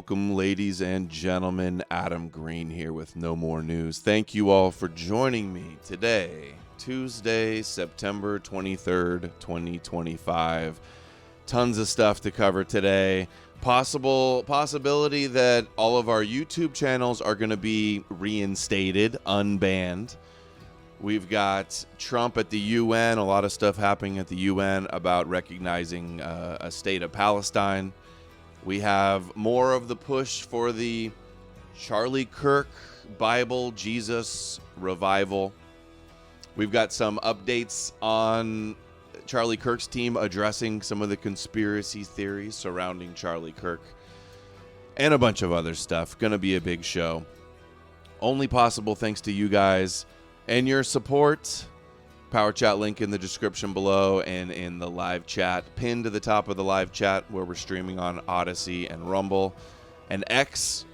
Welcome, ladies and gentlemen. Adam Green here with No More News. Thank you all for joining me today, Tuesday, September 23rd, 2025. Tons of stuff to cover today. Possibility that all of our YouTube channels are going to be reinstated, unbanned. We've got Trump at the UN, a lot of stuff happening at the UN about recognizing a state of Palestine. We have more of the push for the Charlie Kirk Bible Jesus revival. We've got some updates on Charlie Kirk's team addressing some of the conspiracy theories surrounding Charlie Kirk and a bunch of other stuff. Gonna be a big show. Only possible thanks to you guys and your support. Power chat link in the description below and in the live chat pinned to the top of the live chat where we're streaming on Odyssey and Rumble and X.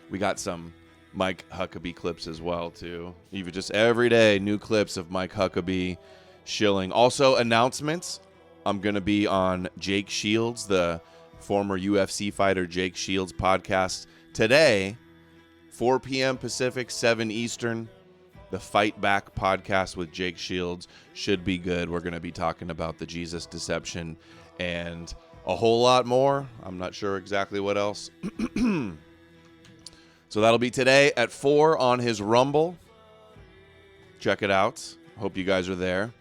We got some Mike Huckabee clips as well too. Even just every day new clips of Mike Huckabee shilling. Also announcements. I'm going to be on Jake Shields, the former UFC fighter Jake Shields podcast today, 4 p.m. Pacific, 7 Eastern. The Fight Back podcast with Jake Shields should be good. We're going to be talking about the Jesus deception and a whole lot more. I'm not sure exactly what else. So that'll be today at 4 on his Rumble. Check it out. Hope you guys are there.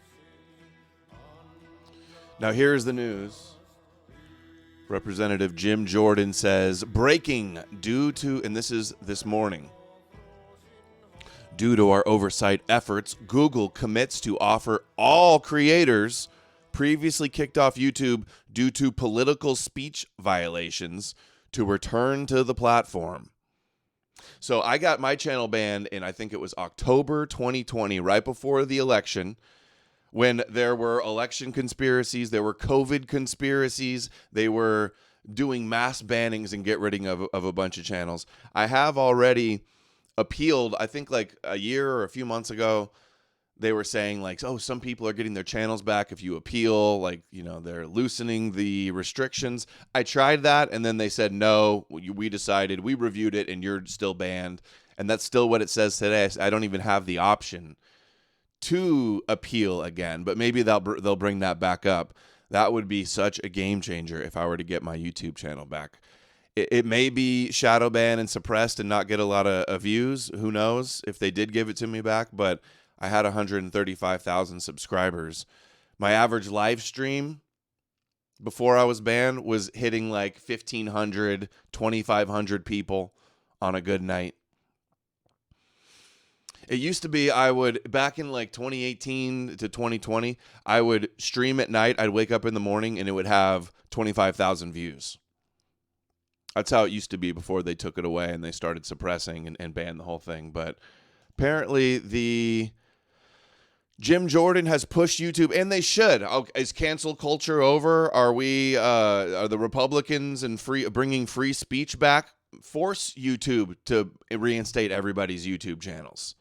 Now here's the news. Representative Jim Jordan says, breaking due to, and this is this morning, due to our oversight efforts, Google commits to offer all creators previously kicked off YouTube due to political speech violations to return to the platform. So I got my channel banned in, I think it was October 2020, right before the election, when there were election conspiracies, there were COVID conspiracies, they were doing mass bannings and get rid of a bunch of channels. I have already appealed. I think like a year or a few months ago, they were saying like, oh, some people are getting their channels back if you appeal, like, you know, they're loosening the restrictions. I tried that and then they said, no, we decided, we reviewed it and you're still banned. And that's still what it says today. I don't even have the option to appeal again, but maybe they'll bring that back up. That would be such a game changer if I were to get my YouTube channel back. It may be shadow banned and suppressed and not get a lot of views. Who knows if they did give it to me back, but I had 135,000 subscribers. My average live stream before I was banned was hitting like 1,500, 2,500 people on a good night. It used to be back in like 2018 to 2020, I would stream at night. I'd wake up in the morning and it would have 25,000 views. That's how it used to be before they took it away and they started suppressing and banned the whole thing. But apparently the Jim Jordan has pushed YouTube, and they should. Is cancel culture over? Are the Republicans and bringing free speech back? Force YouTube to reinstate everybody's YouTube channels.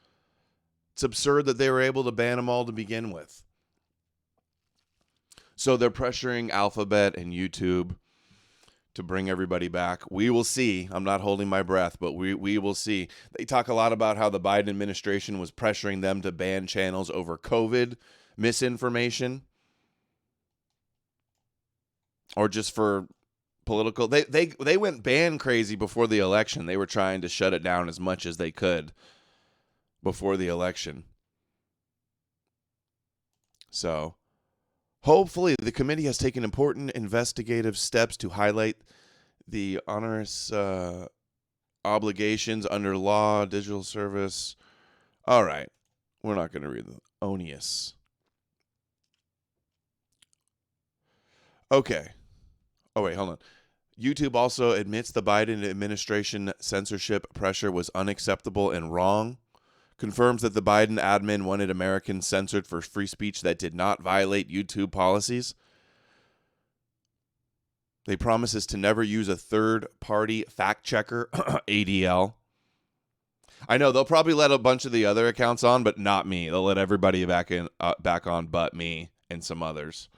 It's absurd that they were able to ban them all to begin with. So they're pressuring Alphabet and YouTube to bring everybody back. We will see. I'm not holding my breath, but we will see. They talk a lot about how the Biden administration was pressuring them to ban channels over COVID misinformation or just for political. They went ban crazy before the election. They were trying to shut it down as much as they could before the election. So hopefully the committee has taken important investigative steps to highlight the onerous obligations under law, digital service. All right. We're not going to read the onerous. Okay. Oh, wait, hold on. YouTube also admits the Biden administration censorship pressure was unacceptable and wrong. Confirms that the Biden admin wanted Americans censored for free speech that did not violate YouTube policies. They promises to never use a third-party fact-checker, ADL. I know they'll probably let a bunch of the other accounts on, but not me. They'll let everybody back on but me and some others.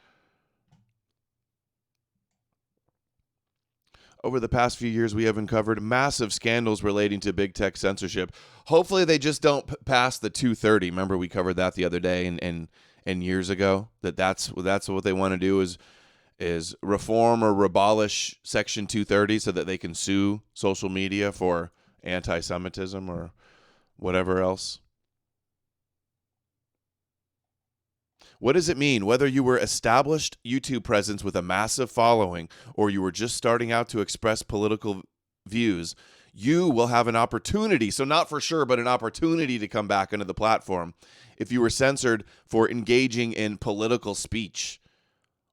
Over the past few years, we have uncovered massive scandals relating to big tech censorship. Hopefully, they just don't pass the 230. Remember, we covered that the other day and years ago. That's what they want to do is reform or abolish Section 230 so that they can sue social media for anti-Semitism or whatever else. What does it mean? Whether you were established YouTube presence with a massive following or you were just starting out to express political views, you will have an opportunity, so not for sure, but an opportunity to come back into the platform if you were censored for engaging in political speech.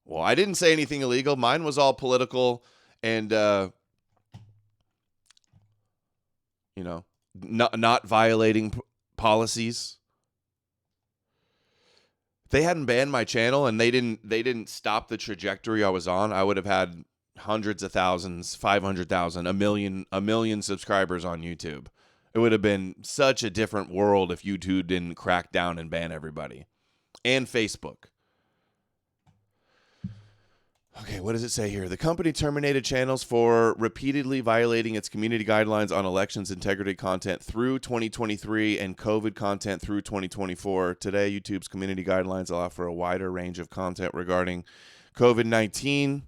Well, I didn't say anything illegal. Mine was all political and, not violating policies. If they hadn't banned my channel and they didn't stop the trajectory I was on, I would have had hundreds of thousands, 500,000, a million subscribers on YouTube. It would have been such a different world if YouTube didn't crack down and ban everybody. And Facebook. Okay, what does it say here? The company terminated channels for repeatedly violating its community guidelines on elections integrity content through 2023 and COVID content through 2024. Today, YouTube's community guidelines allow for a wider range of content regarding COVID-19.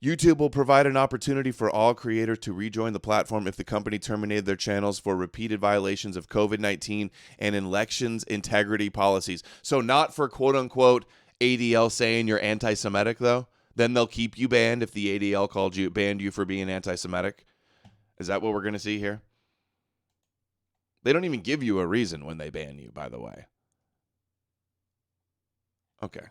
YouTube will provide an opportunity for all creators to rejoin the platform if the company terminated their channels for repeated violations of COVID-19 and elections integrity policies. So not for quote-unquote ADL saying you're anti-Semitic, though? Then they'll keep you banned if the ADL banned you for being anti-Semitic? Is that what we're going to see here? They don't even give you a reason when they ban you, by the way. Okay.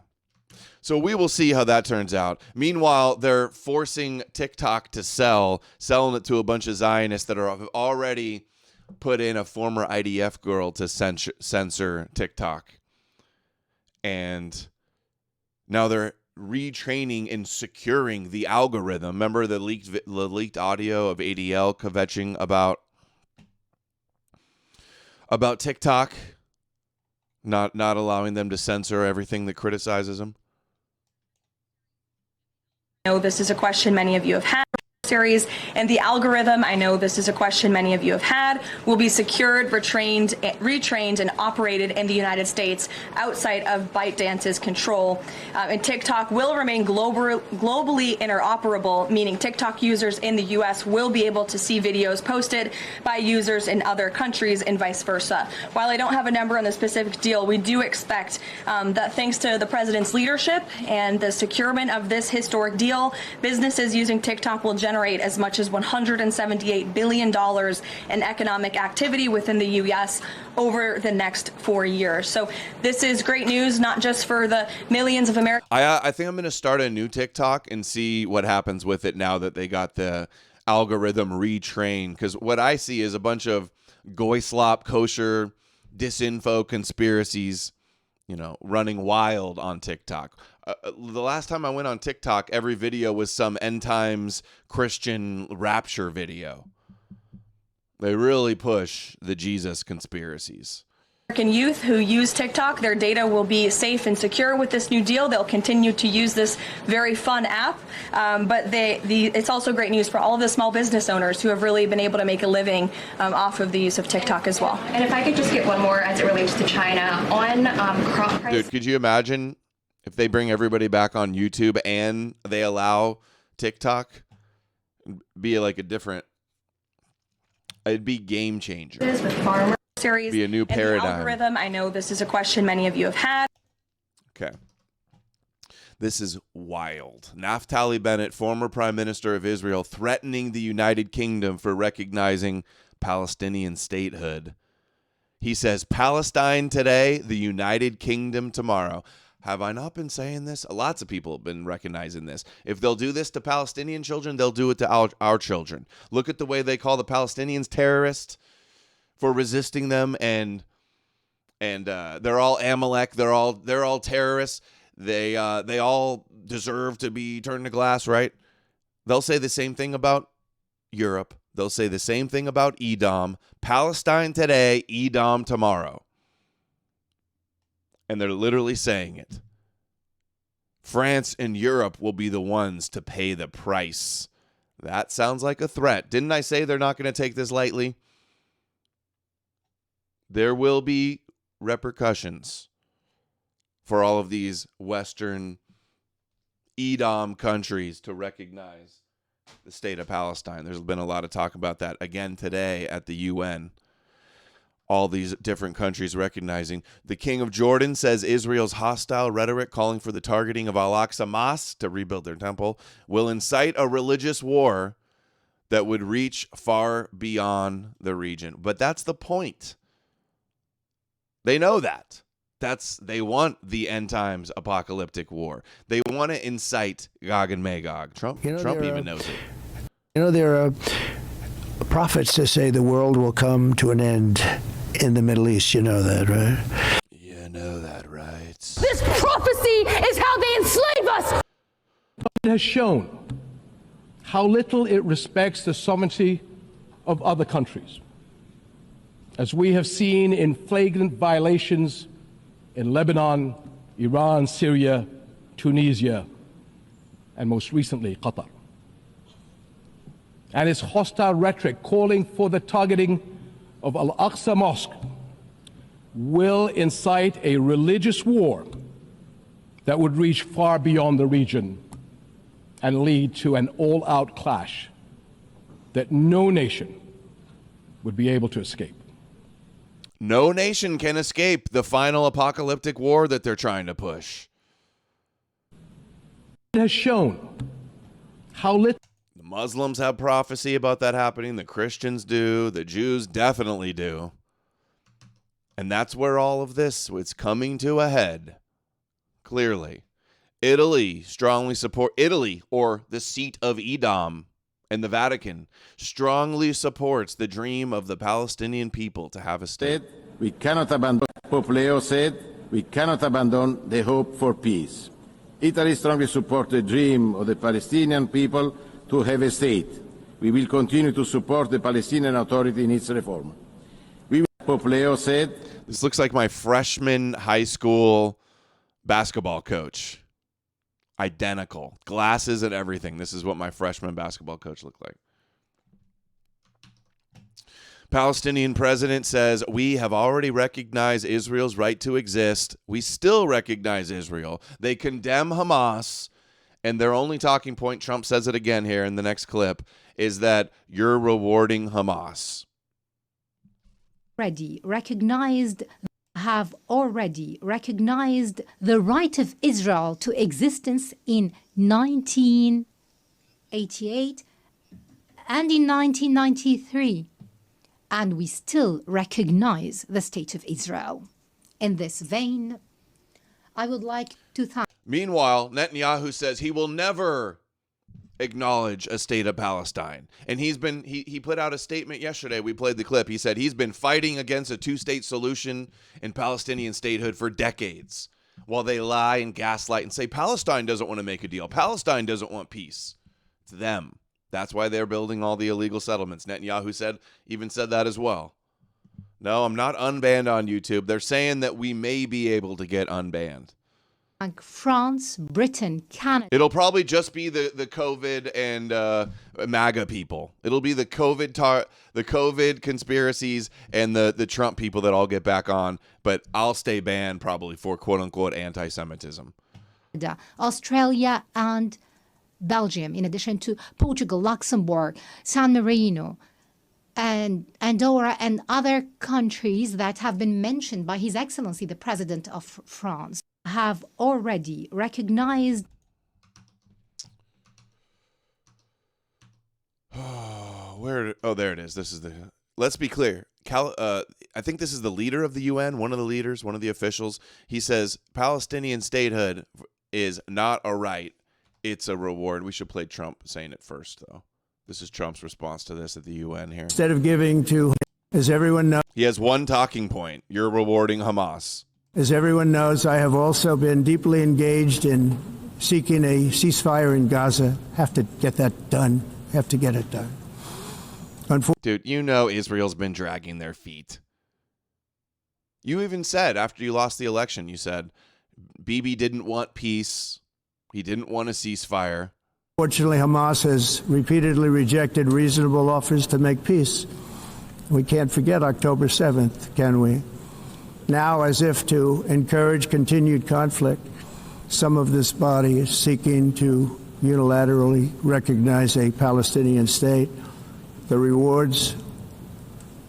So we will see how that turns out. Meanwhile, they're forcing TikTok to selling it to a bunch of Zionists that have already put in a former IDF girl to censor TikTok. And now they're retraining and securing the algorithm. Remember the leaked audio of ADL kvetching about TikTok not allowing them to censor everything that criticizes them? I know this is a question many of you have had. Series and the algorithm, I know this is a question many of you have had, will be secured, retrained, and operated in the United States outside of ByteDance's control. And TikTok will remain globally interoperable, meaning TikTok users in the U.S. will be able to see videos posted by users in other countries and vice versa. While I don't have a number on the specific deal, we do expect that thanks to the president's leadership and the securement of this historic deal, businesses using TikTok will generate as much as $178 billion in economic activity within the U.S. over the next 4 years. So this is great news, not just for the millions of Americans. I think I'm going to start a new TikTok and see what happens with it now that they got the algorithm retrained. Because what I see is a bunch of goy slop, kosher, disinfo conspiracies, running wild on TikTok. The last time I went on TikTok, every video was some end times Christian rapture video. They really push the Jesus conspiracies. American youth who use TikTok, their data will be safe and secure with this new deal. They'll continue to use this very fun app, but it's also great news for all of the small business owners who have really been able to make a living off of the use of TikTok as well. And if I could just get one more as it relates to China on crop prices. Dude, could you imagine if they bring everybody back on YouTube and they allow TikTok? It'd be like it'd be game changer. With farmer series, be a new paradigm. And the algorithm, I know this is a question many of you have had. Okay. This is wild. Naftali Bennett, former Prime Minister of Israel, threatening the United Kingdom for recognizing Palestinian statehood. He says, Palestine today, the United Kingdom tomorrow. Have I not been saying this? Lots of people have been recognizing this. If they'll do this to Palestinian children, they'll do it to our children. Look at the way they call the Palestinians terrorists for resisting them, and they're all Amalek. They're all terrorists. They all deserve to be turned to glass, right? They'll say the same thing about Europe. They'll say the same thing about Edom. Palestine today, Edom tomorrow. And they're literally saying it. France and Europe will be the ones to pay the price That sounds like a threat. Didn't I say they're not going to take this lightly? There will be repercussions for all of these Western Edom countries to recognize the state of Palestine. There's been a lot of talk about that again today at the UN. All these different countries recognizing. The King of Jordan says Israel's hostile rhetoric calling for the targeting of Al-Aqsa Mosque to rebuild their temple will incite a religious war that would reach far beyond the region. But that's the point. They know that. They want the end times apocalyptic war. They want to incite Gog and Magog. Trump even knows it. There are prophets that say the world will come to an end in the Middle East. You know that, right? You know that, right? This prophecy is how they enslave us. It has shown how little it respects the sovereignty of other countries, as we have seen in flagrant violations in Lebanon, Iran, Syria, Tunisia, and most recently, Qatar. And its hostile rhetoric calling for the targeting of Al-Aqsa Mosque will incite a religious war that would reach far beyond the region and lead to an all-out clash that no nation would be able to escape. No nation can escape the final apocalyptic war that they're trying to push. It has shown how little the Muslims have prophecy about that happening. The Christians do. The Jews definitely do. And that's where all of this is coming to a head. Clearly. Italy strongly support Italy, or the seat of Edom, and the Vatican strongly supports the dream of the Palestinian people to have a state. We cannot abandon, Pope Leo said, we cannot abandon the hope for peace. Italy strongly supports the dream of the Palestinian people to have a state. We will continue to support the Palestinian Authority in its reform. Pope Leo said, this looks like my freshman high school basketball coach. Identical. Glasses and everything. This is what my freshman basketball coach looked like. Palestinian president says, we have already recognized Israel's right to exist. We still recognize Israel. They condemn Hamas, and their only talking point, Trump says it again here in the next clip, is that you're rewarding Hamas. Have already recognized the right of Israel to existence in 1988 and in 1993. And we still recognize the state of Israel. In this vein, I would like to thank... Meanwhile, Netanyahu says he will never acknowledge a state of Palestine. And he put out a statement yesterday. We played the clip. He said he's been fighting against a two-state solution and Palestinian statehood for decades, while they lie and gaslight and say Palestine doesn't want to make a deal. Palestine doesn't want peace. It's them. That's why they're building all the illegal settlements. Netanyahu even said that as well. No, I'm not unbanned on YouTube. They're saying that we may be able to get unbanned. France, Britain, Canada. It'll probably just be the COVID and MAGA people. It'll be the COVID conspiracies and the Trump people that all get back on. But I'll stay banned probably for quote unquote anti-Semitism. Australia and Belgium, in addition to Portugal, Luxembourg, San Marino, and Andorra, and other countries that have been mentioned by His Excellency, the President of France, have already recognized. There it is. This is let's be clear. I think this is the leader of the UN, one of the leaders, one of the officials. He says Palestinian statehood is not a right. It's a reward. We should play Trump saying it first, though. This is Trump's response to this at the UN here. Instead of giving to, as everyone knows, he has one talking point. You're rewarding Hamas. As everyone knows, I have also been deeply engaged in seeking a ceasefire in Gaza. Have to get that done. Have to get it done. Dude, you know Israel's been dragging their feet. You even said, after you lost the election, you said Bibi didn't want peace. He didn't want a ceasefire. Fortunately, Hamas has repeatedly rejected reasonable offers to make peace. We can't forget October 7th, can we? Now, as if to encourage continued conflict, some of this body is seeking to unilaterally recognize a Palestinian state. The rewards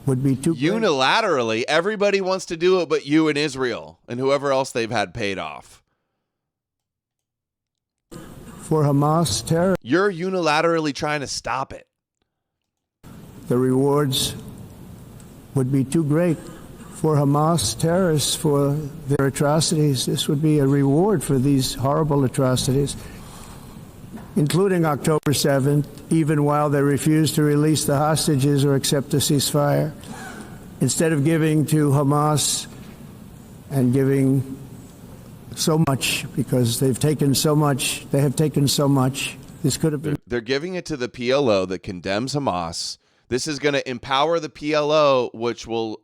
would be too great. Unilaterally, everybody wants to do it but you and Israel and whoever else they've had paid off. For Hamas terror, You're unilaterally trying to stop it. the rewards would be too great. For Hamas terrorists, for their atrocities, this would be a reward for these horrible atrocities, including October 7th, even while they refuse to release the hostages or accept a ceasefire. Instead of giving to Hamas and giving so much, because they've taken so much, this could have been. They're giving it to the PLO that condemns Hamas. This is going to empower the PLO, which will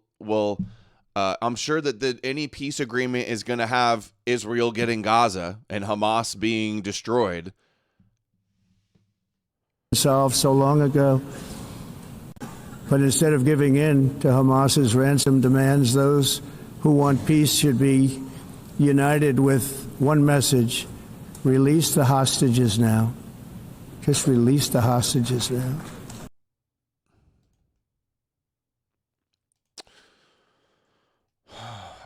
I'm sure that any peace agreement is going to have Israel getting Gaza and Hamas being destroyed. Solved so long ago. But instead of giving in to Hamas's ransom demands, those who want peace should be united with one message: release the hostages now. Just release the hostages now.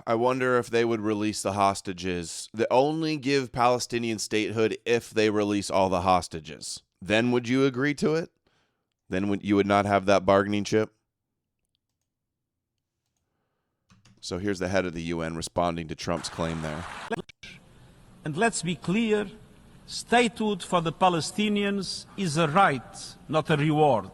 I wonder if they would release the hostages. They only give Palestinian statehood if they release all the hostages. Then would you agree to it? Then you would not have that bargaining chip? So here's the head of the UN responding to Trump's claim there. And let's be clear, statehood for the Palestinians is a right, not a reward.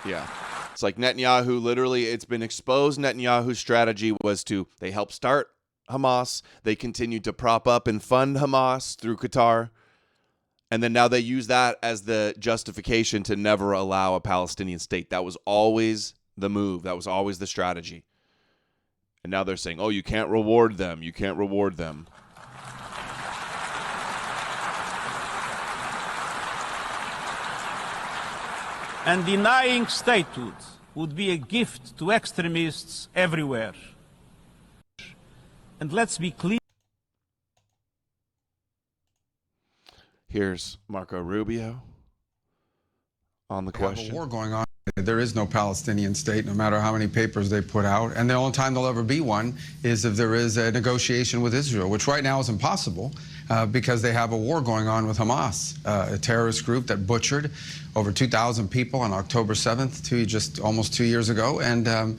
Yeah. It's like Netanyahu, literally, it's been exposed. Netanyahu's strategy was they helped start Hamas. They continued to prop up and fund Hamas through Qatar. And then now they use that as the justification to never allow a Palestinian state. That was always the move. That was always the strategy. And now they're saying, oh, you can't reward them. You can't reward them. And denying statehood would be a gift to extremists everywhere. And let's be clear. Here's Marco Rubio on the question. We have a war going on. There is no Palestinian state, no matter how many papers they put out. And the only time there'll ever be one is if there is a negotiation with Israel, which right now is impossible because they have a war going on with Hamas, a terrorist group that butchered over 2,000 people on October 7th, just almost 2 years ago. And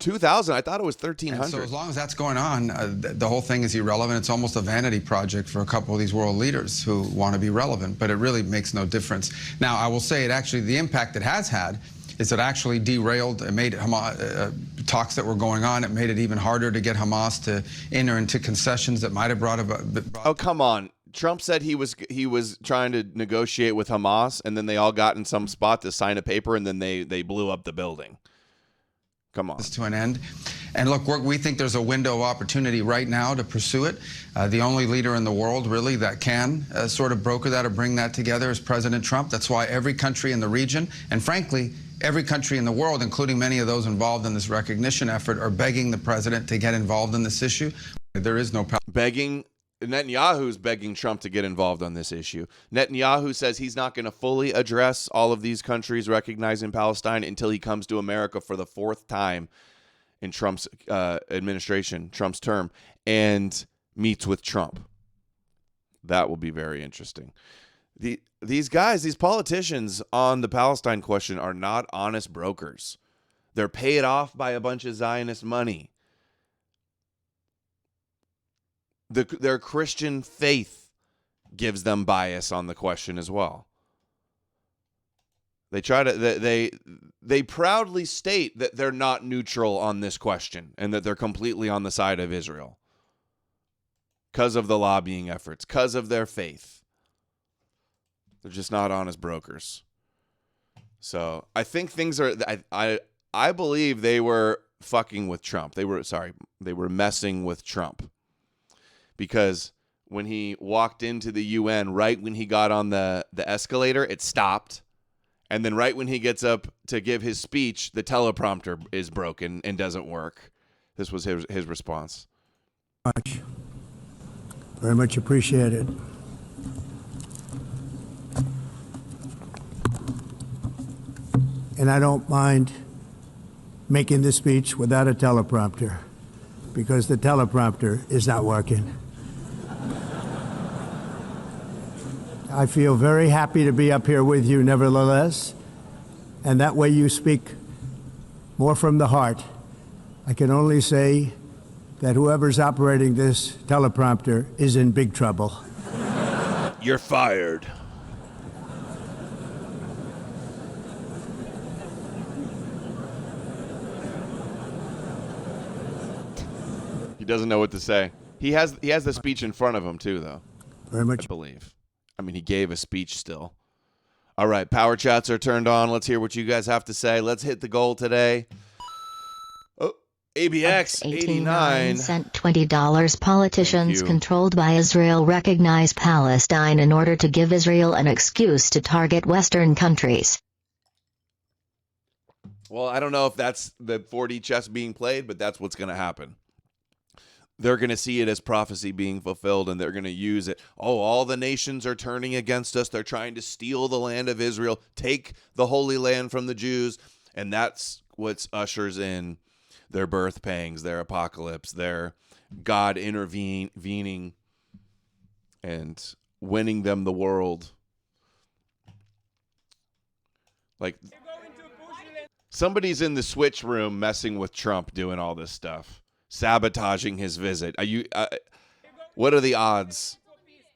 2,000? I thought it was 1,300. So as long as that's going on, the whole thing is irrelevant. It's almost a vanity project for a couple of these world leaders who want to be relevant, but it really makes no difference. Now, I will say the impact it has had is it actually derailed, it made Hamas, talks that were going on, it made it even harder to get Hamas to enter into concessions that might have brought about... Oh, come on. Trump said he was trying to negotiate with Hamas, and then they all got in some spot to sign a paper, and then they blew up the building. Come on. To an end. And look, we think there's a window of opportunity right now to pursue it. The only leader in the world, really, that can sort of broker that or bring that together is President Trump. That's why every country in the region, and frankly, every country in the world, including many of those involved in this recognition effort, are begging the president to get involved in this issue. There is no... Netanyahu's begging Trump to get involved on this issue. Netanyahu says he's not going to fully address all of these countries recognizing Palestine until he comes to America for the fourth time in Trump's administration, Trump's term, and meets with Trump. That will be very interesting. These guys, these politicians on the Palestine question are not honest brokers. They're paid off by a bunch of Zionist money. Their Christian faith gives them bias on the question as well. They try to they proudly state that they're not neutral on this question and that they're completely on the side of Israel because of the lobbying efforts, because of their faith. They're just not honest brokers. So I think things are. I believe they were fucking with Trump. They were messing with Trump. Because when he walked into the UN, right when he got on the escalator, it stopped. And then right when he gets up to give his speech, the teleprompter is broken and doesn't work. This was his response. Much. Very much appreciated. And I don't mind making this speech without a teleprompter, because the teleprompter is not working. I feel very happy to be up here with you nevertheless, and that way you speak more from the heart. I can only say that whoever's operating this teleprompter is in big trouble. You're fired. He doesn't know what to say. He has the speech in front of him too, though. Very much. I believe. I mean, he gave a speech still. All right, power chats are turned on. Let's hear what you guys have to say. Let's hit the goal today. Oh, ABX 89 sent $20. Politicians controlled by Israel recognize Palestine in order to give Israel an excuse to target Western countries. Well, I don't know if that's the 4D chess being played, but that's what's going to happen. They're going to see it as prophecy being fulfilled, and they're going to use it. Oh, all the nations are turning against us. They're trying to steal the land of Israel, take the Holy Land from the Jews, and that's what ushers in their birth pangs, their apocalypse, their God intervening and winning them the world. Like, somebody's in the switch room messing with Trump doing all this stuff. Sabotaging his visit. What are the odds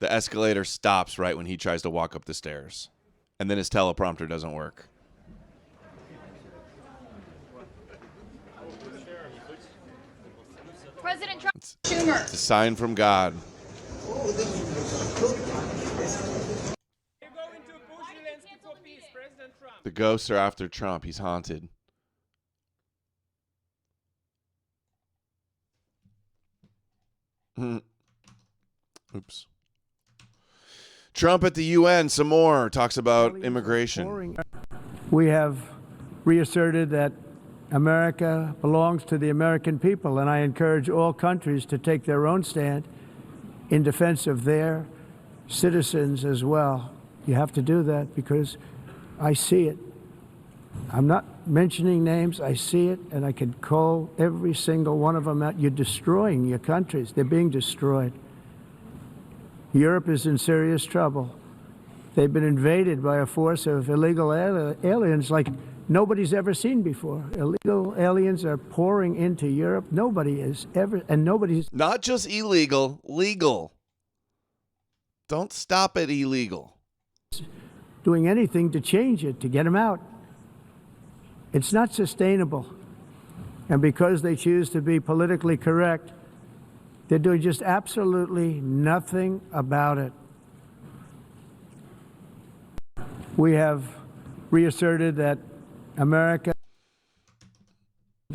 the escalator stops right when he tries to walk up the stairs, and then his teleprompter doesn't work? President Trump. It's a sign from God. The ghosts are after Trump. He's haunted. Oops. Trump at the UN, some more, talks about immigration. We have reasserted that America belongs to the American people, and I encourage all countries to take their own stand in defense of their citizens as well. You have to do that because I see it. I'm not mentioning names. I see it, and I can call every single one of them out. You're destroying your countries. They're being destroyed. Europe is in serious trouble. They've been invaded by a force of illegal aliens like nobody's ever seen before. Illegal aliens are pouring into Europe. Nobody is ever, and nobody's... Not just illegal, legal. Don't stop at illegal. ...doing anything to change it, to get them out. It's not sustainable. And because they choose to be politically correct, they're doing just absolutely nothing about it. We have reasserted that America,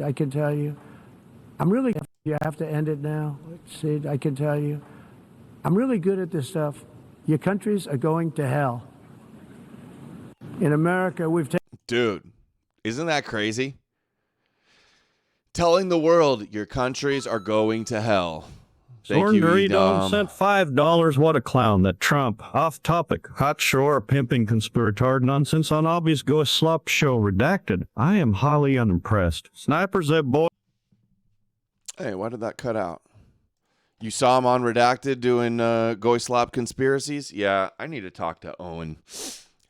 I can tell you, I'm really, you have to end it now. See, I can tell you, I'm really good at this stuff. Your countries are going to hell. In America, we've taken... Dude. Isn't that crazy? Telling the world your countries are going to hell. Thank you, Dorito sent $5. What a clown. That Trump. Off topic. Hot shore pimping conspirator nonsense on obvious ghost slop show redacted. I am highly unimpressed. Snipers that boy. Hey, why did that cut out? You saw him on Redacted doing Goy Slop conspiracies? Yeah, I need to talk to Owen.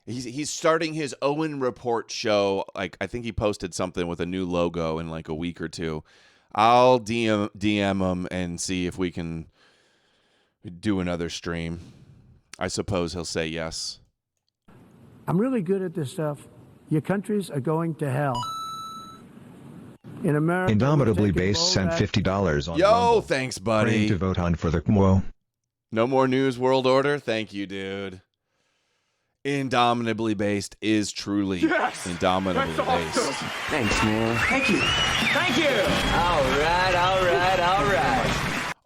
He's starting his Owen Report show. Like, I think he posted something with a new logo in like a week or two. I'll DM him and see if we can do another stream. I suppose he'll say yes. I'm really good at this stuff. Your countries are going to hell. In America, Indomitably Based sent $50 on Yo, Rumble. Thanks, buddy. Praying to vote on for the Kmo. No more news, world order. Thank you, dude. Indomitably Based is truly indomitably based. Thanks, man. Thank you. Thank you. All right.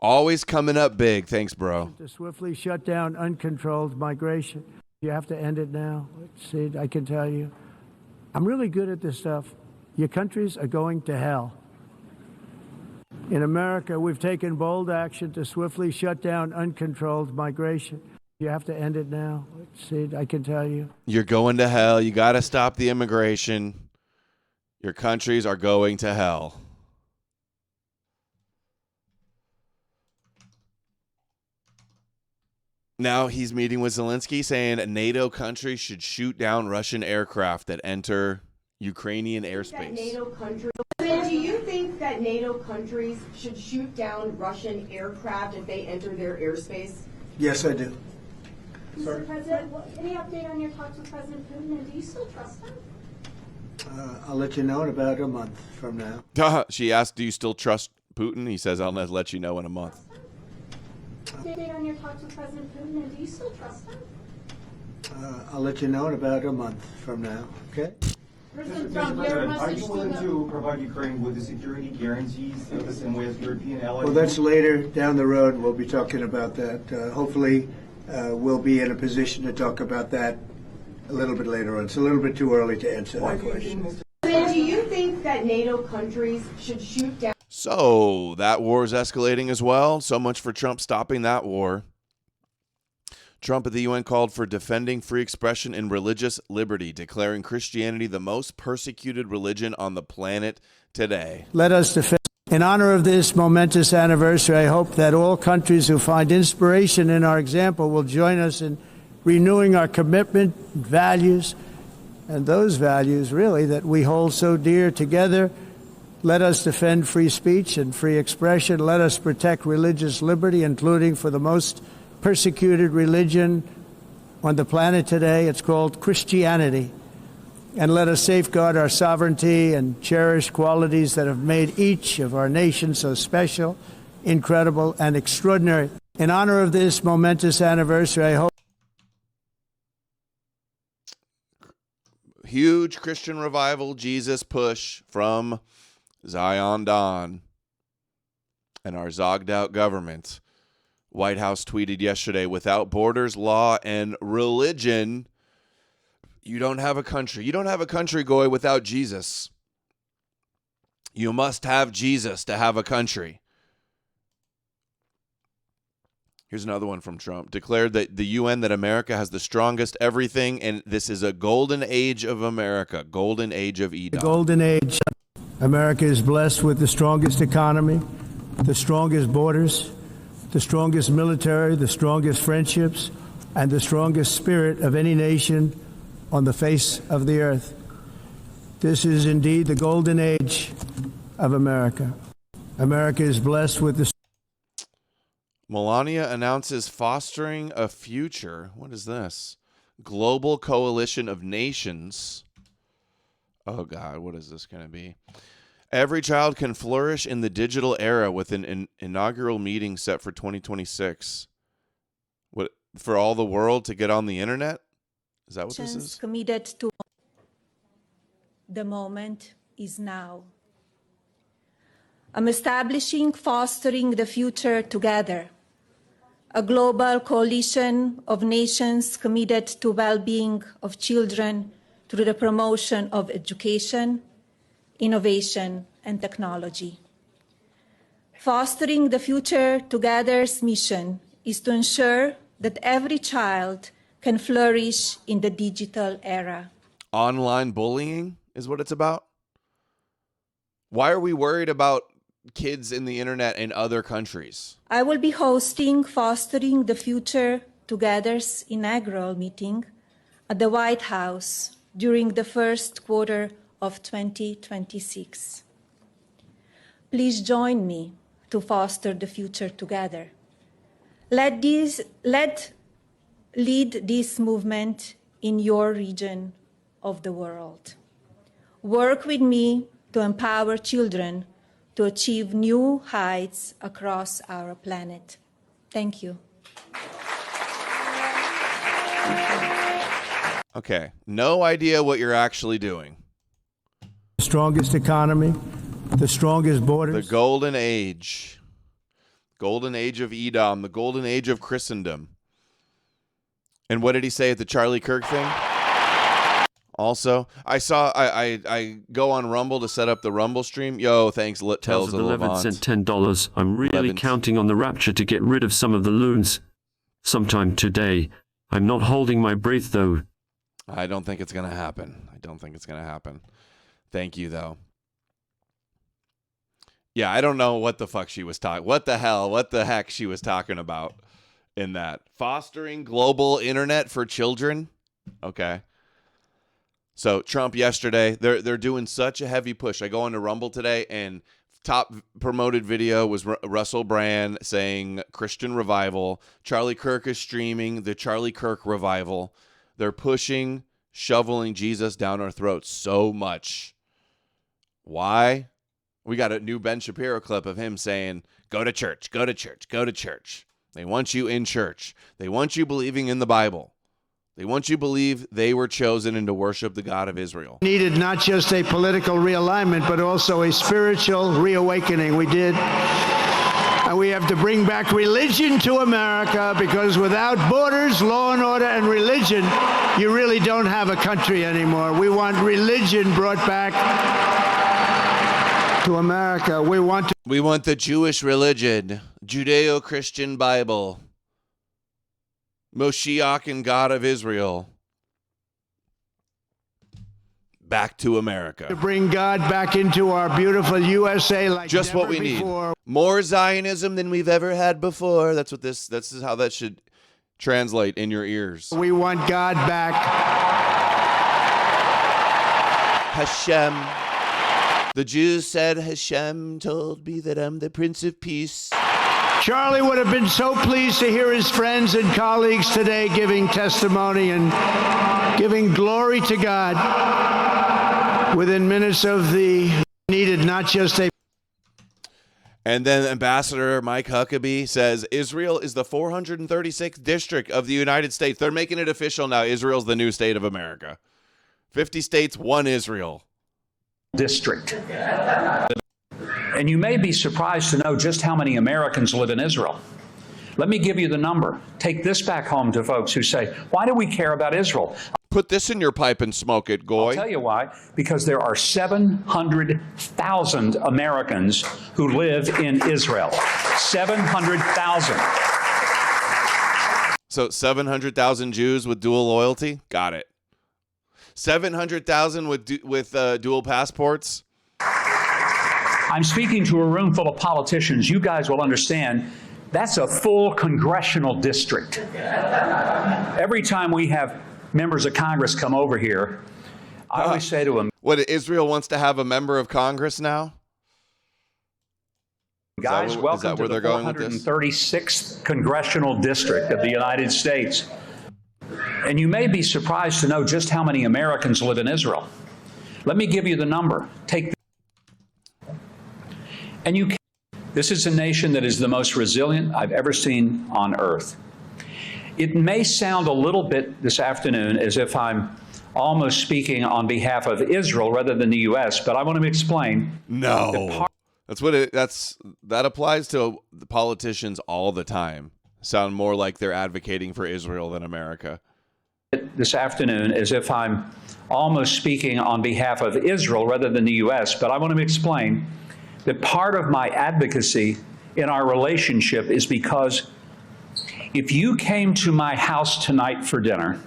Always coming up big. Thanks, bro. To swiftly shut down uncontrolled migration. You have to end it now. See, I can tell you. I'm really good at this stuff. Your countries are going to hell. In America, we've taken bold action to swiftly shut down uncontrolled migration. You have to end it now. See, I can tell you. You're going to hell. You got to stop the immigration. Your countries are going to hell. Now he's meeting with Zelensky saying NATO countries should shoot down Russian aircraft that enter Ukrainian airspace. Do you think that NATO countries should shoot down Russian aircraft if they enter their airspace? Yes, I do. Mr. President, any update on your talks with President Putin, and do you still trust him? I'll let you know in about a month from now. She asked, do you still trust Putin? He says, I'll let you know in a month. Update on your talks with President Putin, and do you still trust him? I'll let you know in about a month from now, okay? President Trump, your message are you willing to provide Ukraine with the security guarantees the same way as European allies? Well, that's later down the road. We'll be talking about that. Hopefully, we'll be in a position to talk about that a little bit later on. It's a little bit too early to answer that question. Do you think that NATO countries should shoot down? So that war is escalating as well. So much for Trump stopping that war. Trump at the UN called for defending free expression and religious liberty, declaring Christianity the most persecuted religion on the planet today. Let us defend. In honor of this momentous anniversary, I hope that all countries who find inspiration in our example will join us in renewing our commitment, values, and those values, really, that we hold so dear together. Let us defend free speech and free expression. Let us protect religious liberty, including for the most persecuted religion on the planet today. It's called Christianity. And let us safeguard our sovereignty and cherish qualities that have made each of our nations so special, incredible, and extraordinary. In honor of this momentous anniversary, I hope. Huge Christian revival, Jesus push from Zion Don and our zogged out government. White House tweeted yesterday, without borders, law, and religion, you don't have a country. You don't have a country, Goy, without Jesus. You must have Jesus to have a country. Here's another one from Trump. Declared that the UN that America has the strongest everything, and this is a golden age of America, golden age of Edom. The golden age. America is blessed with the strongest economy, the strongest borders, the strongest military, the strongest friendships, and the strongest spirit of any nation on the face of the earth. This is indeed the golden age of America. America is blessed with the... Melania announces fostering a future. What is this? Global coalition of nations. Oh, God, what is this going to be? Every child can flourish in the digital era with an inaugural meeting set for 2026. What, for all the world to get on the internet? Is that what this is? Committed to the moment is now. I'm establishing Fostering the Future Together, a global coalition of nations committed to well-being of children through the promotion of education, innovation, and technology. Fostering the Future Together's mission is to ensure that every child can flourish in the digital era. Online bullying is what it's about? Why are we worried about kids in the internet in other countries? I will be hosting Fostering the Future Together's inaugural meeting at the White House during the first quarter of 2026. Please join me to foster the future together. Lead this movement in your region of the world. Work with me to empower children to achieve new heights across our planet. Thank you. Okay, no idea what you're actually doing. The strongest economy, the strongest borders. The golden age. Golden age of Edom, the golden age of Christendom. And what did he say at the Charlie Kirk thing? Also, I go on Rumble to set up the Rumble stream. Yo, thanks, Lit Tales of 11 Levant. cent $10. I'm really 11. counting on the rapture to get rid of some of the loons. Sometime today. I'm not holding my breath, though. I don't think it's going to happen. Thank you, though. Yeah, I don't know what the fuck she was talking. What the heck she was talking about in that. Fostering global internet for children. Okay. So Trump yesterday, they're doing such a heavy push. I go into Rumble today, and top promoted video was Russell Brand saying Christian revival. Charlie Kirk is streaming the Charlie Kirk revival. They're pushing, shoveling Jesus down our throats so much. Why? We got a new Ben Shapiro clip of him saying, go to church, go to church, go to church. They want you in church. They want you believing in the Bible. They want you to believe they were chosen and to worship the God of Israel. Needed not just a political realignment, but also a spiritual reawakening. We did. And we have to bring back religion to America, because without borders, law and order, and religion, you really don't have a country anymore. We want religion brought back to America. We want the Jewish religion, Judeo-Christian Bible, Moshiach and God of Israel, back to America. to bring God back into our beautiful USA like Just what we before. need. More Zionism than we've ever had before. This is how that should translate in your ears. We want God back. Hashem. The Jews said, Hashem told me that I'm the Prince of Peace. Charlie would have been so pleased to hear his friends and colleagues today giving testimony and giving glory to God within minutes of the needed not just a. And then Ambassador Mike Huckabee says Israel is the 436th district of the United States. They're making it official now. Israel's the new state of America. 50 states, one Israel. District. And you may be surprised to know just how many Americans live in Israel. Let me give you the number. Take this back home to folks who say, why do we care about Israel? Put this in your pipe and smoke it, Goy. I'll tell you why. Because there are 700,000 Americans who live in Israel. 700,000. So 700,000 Jews with dual loyalty? Got it. 700,000 with dual passports? I'm speaking to a room full of politicians. You guys will understand that's a full congressional district. Every time we have members of Congress come over here, I always say to them, what, Israel wants to have a member of Congress now? guys, welcome to the 436th congressional district of the United States. And you may be surprised to know just how many Americans live in Israel. Let me give you the number. This is a nation that is the most resilient I've ever seen on earth. It may sound a little bit this afternoon as if I'm almost speaking on behalf of Israel rather than the U.S., but I want to explain. No. That applies to the politicians all the time. Sound more like they're advocating for Israel than America. This afternoon as if I'm almost speaking on behalf of Israel rather than the U.S., but I want to explain that part of my advocacy in our relationship is because if you came to my house tonight for dinner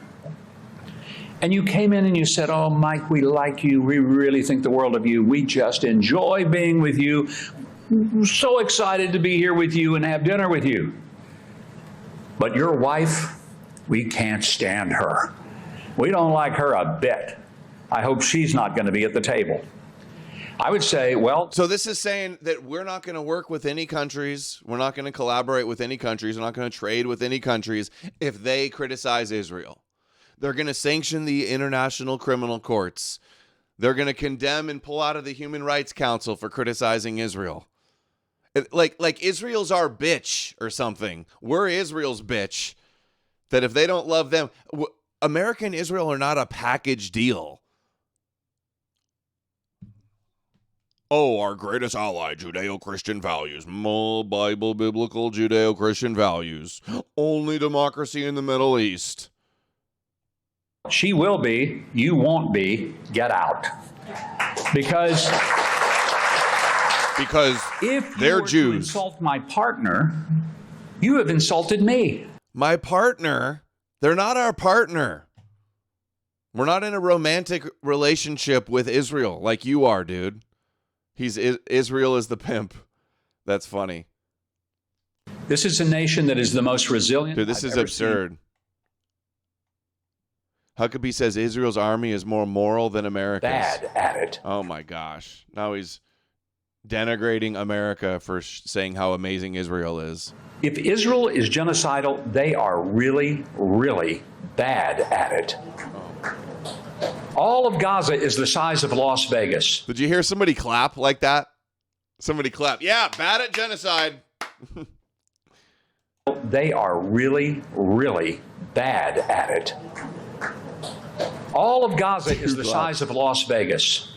and you came in and you said, oh, Mike, we like you, we really think the world of you, we just enjoy being with you, we're so excited to be here with you and have dinner with you. But your wife, we can't stand her. We don't like her a bit. I hope she's not going to be at the table. I would say, well... So this is saying that we're not going to work with any countries, we're not going to collaborate with any countries, we're not going to trade with any countries if they criticize Israel. They're going to sanction the international criminal courts. They're going to condemn and pull out of the Human Rights Council for criticizing Israel. Like Israel's our bitch or something. We're Israel's bitch. That if they don't love them... America and Israel are not a package deal. Oh, our greatest ally, Judeo-Christian values. Bible, biblical, Judeo-Christian values. Only democracy in the Middle East. She will be, you won't be, get out. Because if they're you Jews. To insult my partner, you have insulted me. My partner? They're not our partner. We're not in a romantic relationship with Israel like you are, dude. Israel is the pimp. That's funny. This is a nation that is the most resilient. Dude, this is absurd. Huckabee says Israel's army is more moral than America's. Bad at it. Oh my gosh. Now he's denigrating America for saying how amazing Israel is. If Israel is genocidal, they are really, really bad at it. All of Gaza is the size of Las Vegas. Did you hear somebody clap like that? Somebody clap. Yeah, bad at genocide. They are really, really bad at it. All of Gaza is the size of Las Vegas.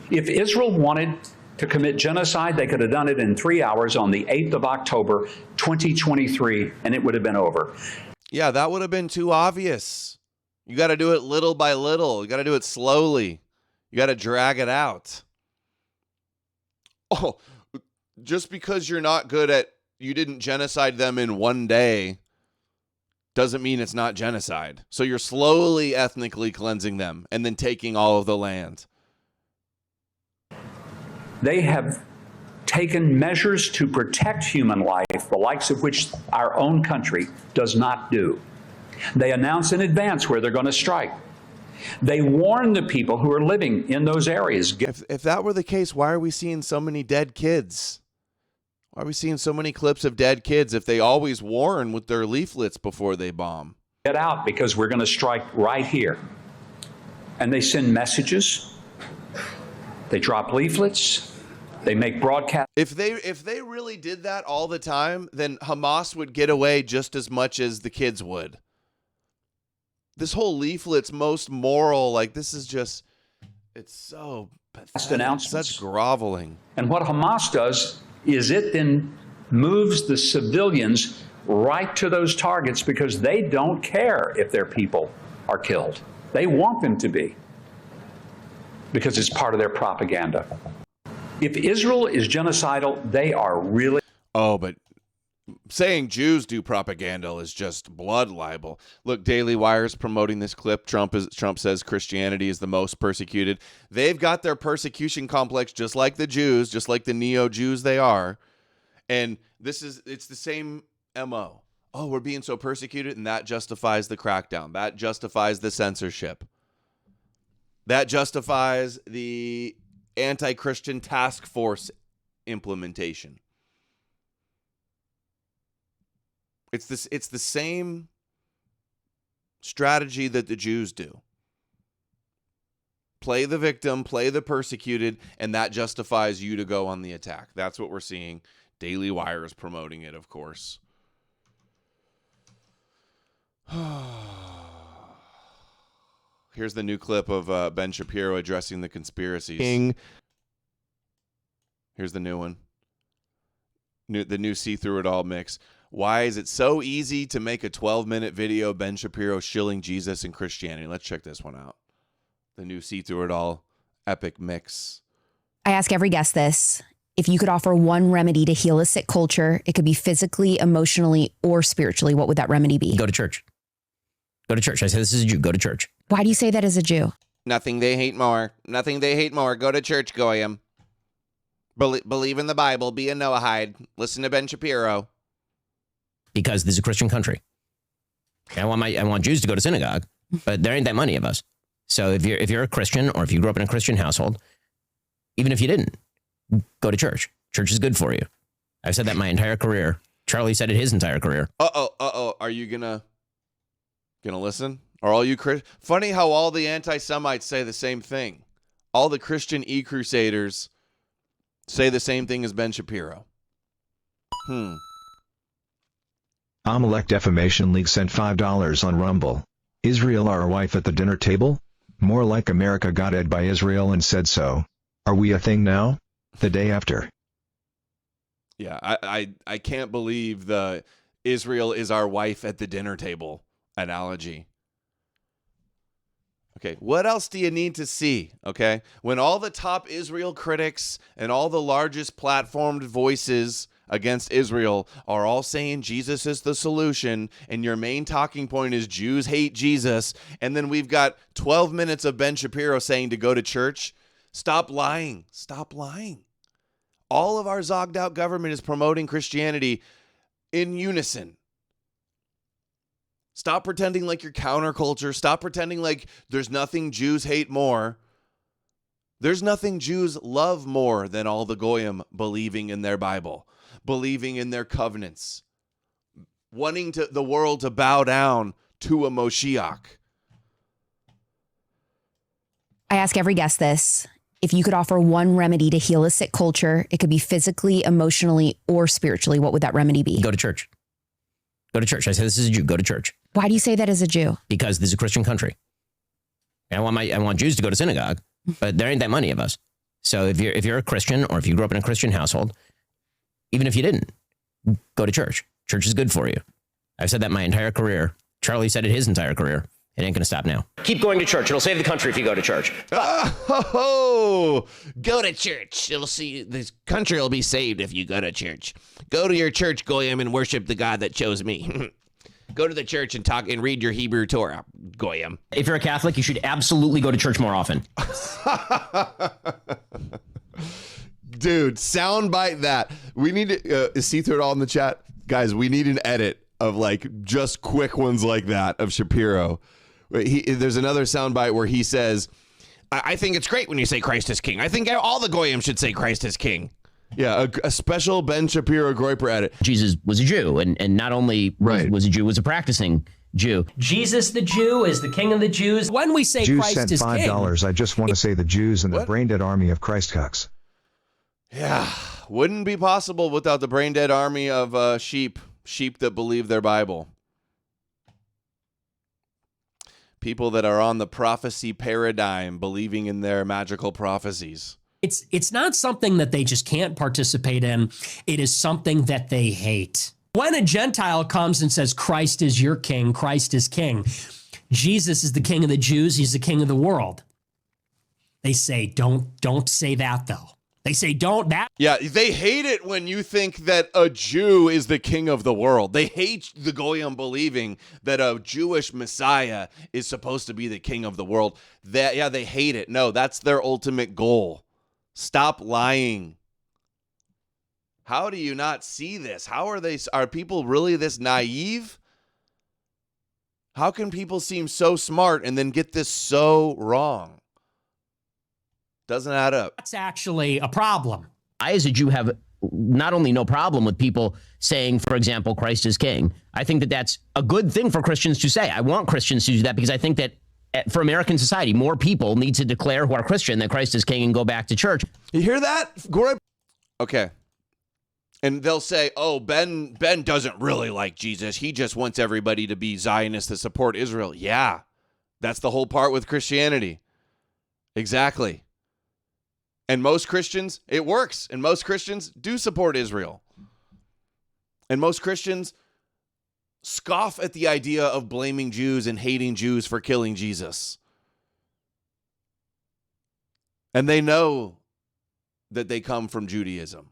If Israel wanted to commit genocide, they could have done it in 3 hours on the 8th of October, 2023, and it would have been over. Yeah, that would have been too obvious. You got to do it little by little. You got to do it slowly. You got to drag it out. Oh, just because you're not good at, you didn't genocide them in one day, doesn't mean it's not genocide. So you're slowly ethnically cleansing them and then taking all of the land. They have taken measures to protect human life, the likes of which our own country does not do. They announce in advance where they're going to strike. They warn the people who are living in those areas. If that were the case, why are we seeing so many dead kids? Why are we seeing so many clips of dead kids if they always warn with their leaflets before they bomb? Get out because we're going to strike right here. And they send messages. They drop leaflets. They make broadcasts. If they really did that all the time, then Hamas would get away just as much as the kids would. This whole leaflet's most moral, like this is just, it's so pathetic, such groveling. And what Hamas does is it then moves the civilians right to those targets because they don't care if their people are killed. They want them to be because it's part of their propaganda. If Israel is genocidal, they are really... Oh, but saying Jews do propaganda is just blood libel. Look, Daily Wire's promoting this clip. Trump says Christianity is the most persecuted. They've got their persecution complex just like the Jews, just like the neo-Jews they are. And it's the same MO. Oh, we're being so persecuted, and that justifies the crackdown. That justifies the censorship. That justifies the anti-Christian task force implementation. It's the same strategy that the Jews do. Play the victim, play the persecuted, and that justifies you to go on the attack. That's what we're seeing. Daily Wire is promoting it, of course. Here's the new clip of Ben Shapiro addressing the conspiracies. Here's the new one. The new See Through It All mix. Why is it so easy to make a 12-minute video, Ben Shapiro shilling Jesus and Christianity? Let's check this one out. The new See Through It All epic mix. I ask every guest this. If you could offer one remedy to heal a sick culture, it could be physically, emotionally, or spiritually. What would that remedy be? Go to church. Go to church. I say this is a Jew. Go to church. Why do you say that as a Jew? Nothing they hate more. Nothing they hate more. Go to church, Goyim. Believe in the Bible. Be a Noahide. Listen to Ben Shapiro. Because this is a Christian country. I want Jews to go to synagogue, but there ain't that many of us. So if you're a Christian or if you grew up in a Christian household, even if you didn't, go to church. Church is good for you. I've said that my entire career. Charlie said it his entire career. Are you gonna listen? Are all you funny how all the anti-Semites say the same thing? All the Christian e-crusaders say the same thing as Ben Shapiro. Amalek Defamation League sent $5 on Rumble. Israel our wife at the dinner table? More like America got ed by Israel and said so. Are we a thing now? The day after. Yeah, I can't believe the Israel is our wife at the dinner table analogy. Okay, what else do you need to see? Okay, when all the top Israel critics and all the largest platformed voices against Israel are all saying Jesus is the solution, and your main talking point is Jews hate Jesus, and then we've got 12 minutes of Ben Shapiro saying to go to church, stop lying. Stop lying. All of our zogged out government is promoting Christianity in unison. Stop pretending like you're counterculture. Stop pretending like there's nothing Jews hate more. There's nothing Jews love more than all the Goyim believing in their Bible, believing in their covenants, wanting the world to bow down to a Moshiach. I ask every guest this. If you could offer one remedy to heal a sick culture, it could be physically, emotionally, or spiritually, what would that remedy be? Go to church. Go to church. I say this is a Jew. Go to church. Why do you say that as a Jew? Because this is a Christian country. I want Jews to go to synagogue, but there ain't that many of us. So if you're a Christian, or if you grew up in a Christian household, even if you didn't, go to church. Church is good for you. I've said that my entire career. Charlie said it his entire career. It ain't going to stop now. Keep going to church. It'll save the country if you go to church. Oh, go to church. It'll see this country will be saved if you go to church. Go to your church, Goyim, and worship the God that chose me. Go to the church and talk and read your Hebrew Torah, Goyim. If you're a Catholic, you should absolutely go to church more often. Dude, soundbite that. We need to see through it all in the chat. Guys, we need an edit of like just quick ones like that of Shapiro. There's another soundbite where he says, I think it's great when you say Christ is king. I think all the Goyim should say Christ is king. Yeah, a special Ben Shapiro Groiper edit. Jesus was a Jew, and not only was a Jew, was a practicing Jew. Jesus the Jew is the king of the Jews. When we say Jews Christ sent is king. $5. I just want to say the Jews and the brain-dead army of Christ cucks. Yeah, wouldn't be possible without the brain-dead army of sheep that believe their Bible. People that are on the prophecy paradigm, believing in their magical prophecies. It's not something that they just can't participate in. It is something that they hate. When a Gentile comes and says, Christ is your king, Christ is king, Jesus is the king of the Jews, he's the king of the world. They say, don't say that though. They say, don't that. Yeah, they hate it when you think that a Jew is the king of the world. They hate the Goyim believing that a Jewish Messiah is supposed to be the king of the world. They hate it. No, that's their ultimate goal. Stop lying. How do you not see this? Are people really this naive? How can people seem so smart and then get this so wrong? Doesn't add up. That's actually a problem. I, as a Jew, have not only no problem with people saying, for example, Christ is king. I think that that's a good thing for Christians to say. I want Christians to do that because I think that for American society, more people need to declare who are Christian that Christ is king and go back to church. You hear that? Okay. And they'll say, oh, Ben doesn't really like Jesus. He just wants everybody to be Zionists that support Israel. Yeah, that's the whole part with Christianity. Exactly. And most Christians, it works. And most Christians do support Israel. And most Christians scoff at the idea of blaming Jews and hating Jews for killing Jesus. And they know that they come from Judaism.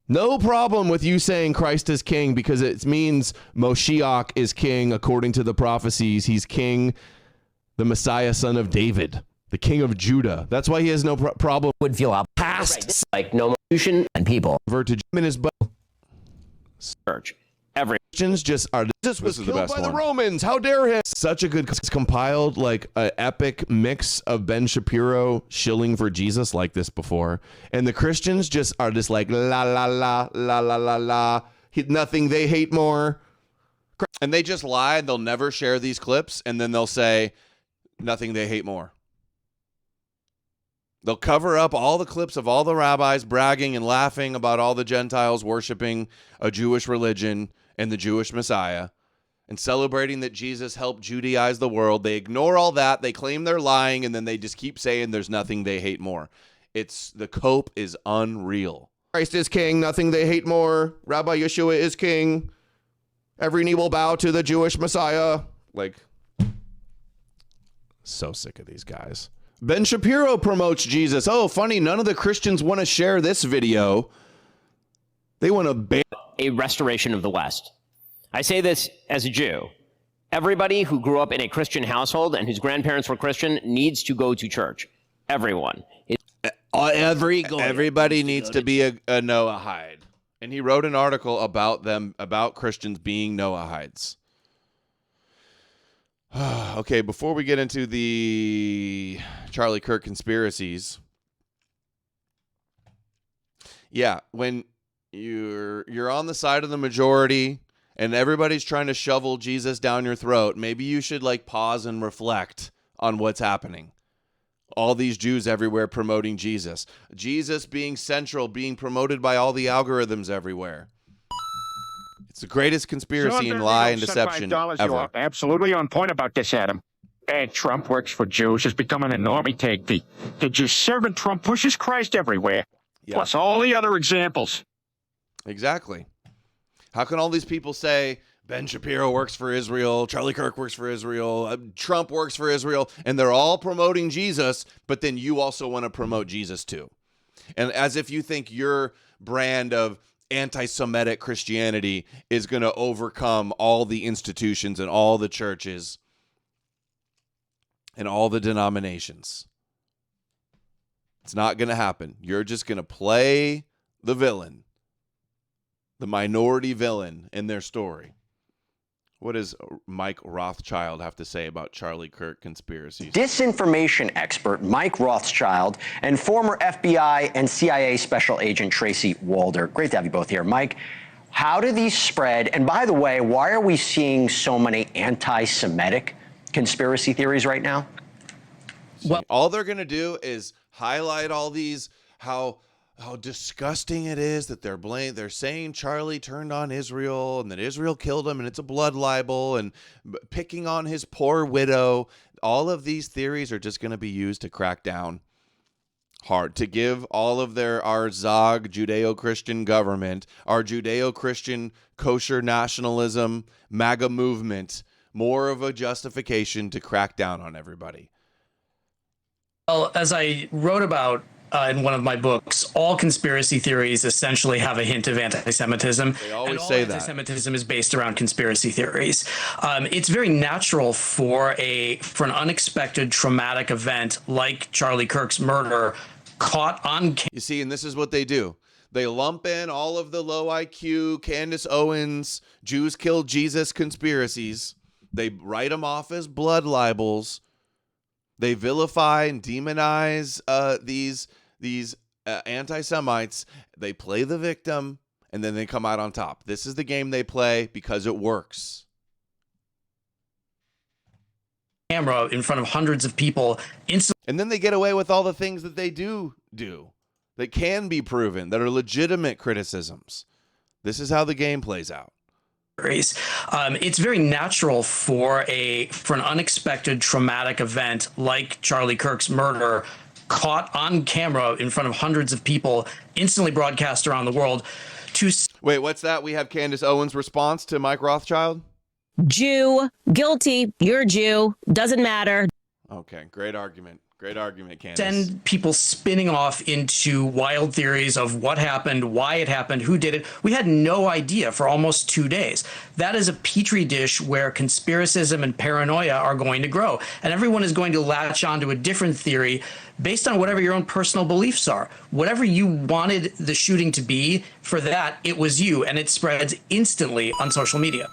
No problem with you saying Christ is king because it means Moshiach is king according to the prophecies. He's king, the Messiah, son of David, the king of Judah. That's why he has no problem. Would feel out past like no motion and people. To in his church. Every Christians just are. Jesus was killed by the Romans. How dare him? Such a good compiled like an epic mix of Ben Shapiro shilling for Jesus like this before, and the Christians just are just like la la la la la la la. Nothing they hate more, and they just lie. They'll never share these clips, and then they'll say nothing they hate more. They'll cover up all the clips of all the rabbis bragging and laughing about all the Gentiles worshiping a Jewish religion and the Jewish Messiah. and celebrating that Jesus helped Judaize the world. They ignore all that. They claim they're lying, and then they just keep saying there's nothing they hate more. The cope is unreal. Christ is king, nothing they hate more. Rabbi Yeshua is king. Every knee will bow to the Jewish Messiah. Like, so sick of these guys. Ben Shapiro promotes Jesus. Oh, funny, none of the Christians want to share this video. They want to ban a restoration of the West. I say this as a Jew. Everybody who grew up in a Christian household and whose grandparents were Christian needs to go to church. Everyone. Everybody needs to be a Noahide. And he wrote an article about Christians being Noahides. Okay, before we get into the Charlie Kirk conspiracies, yeah, when you're on the side of the majority and everybody's trying to shovel Jesus down your throat, maybe you should pause and reflect on what's happening. All these Jews everywhere promoting Jesus. Jesus being central, being promoted by all the algorithms everywhere. It's the greatest conspiracy and lie and deception ever. You are absolutely on point about this, Adam. And Trump works for Jews is becoming an enormous take. The Jew servant Trump pushes Christ everywhere. Yeah. Plus all the other examples. Exactly. How can all these people say Ben Shapiro works for Israel, Charlie Kirk works for Israel, Trump works for Israel, and they're all promoting Jesus, but then you also want to promote Jesus too? And as if you think your brand of anti-Semitic Christianity is going to overcome all the institutions and all the churches and all the denominations. It's not going to happen. You're just going to play the villain, the minority villain in their story. What does Mike Rothschild have to say about Charlie Kirk conspiracies? Disinformation expert Mike Rothschild and former FBI and CIA Special Agent Tracy Walder. Great to have you both here. Mike, how do these spread? And by the way, why are we seeing so many anti-Semitic conspiracy theories right now? Well, all they're going to do is highlight all these, how disgusting it is that they're saying Charlie turned on Israel and that Israel killed him and it's a blood libel and picking on his poor widow. All of these theories are just going to be used to crack down hard, to give all of our Zog Judeo-Christian government, our Judeo-Christian kosher nationalism, MAGA movement, more of a justification to crack down on everybody. Well, as I wrote about in one of my books, all conspiracy theories essentially have a hint of anti-Semitism. They always say that. Anti-Semitism is based around conspiracy theories. It's very natural for an unexpected traumatic event like Charlie Kirk's murder caught on camera. You see, and this is what they do. They lump in all of the low IQ, Candace Owens, Jews killed Jesus conspiracies. They write them off as blood libels. They vilify and demonize these anti-Semites. They play the victim, and then they come out on top. This is the game they play because it works. Camera in front of hundreds of people. And then they get away with all the things that they do that can be proven, that are legitimate criticisms. This is how the game plays out. It's very natural for an unexpected traumatic event like Charlie Kirk's murder caught on camera in front of hundreds of people, instantly broadcast around the world. Wait, what's that? We have Candace Owens' response to Mike Rothschild? Jew, guilty, you're Jew, doesn't matter. Okay, great argument. Great argument, Candace. Send people spinning off into wild theories of what happened, why it happened, who did it. We had no idea for almost 2 days. That is a petri dish where conspiracism and paranoia are going to grow. And everyone is going to latch onto a different theory based on whatever your own personal beliefs are. Whatever you wanted the shooting to be, for that, it was you. And it spreads instantly on social media.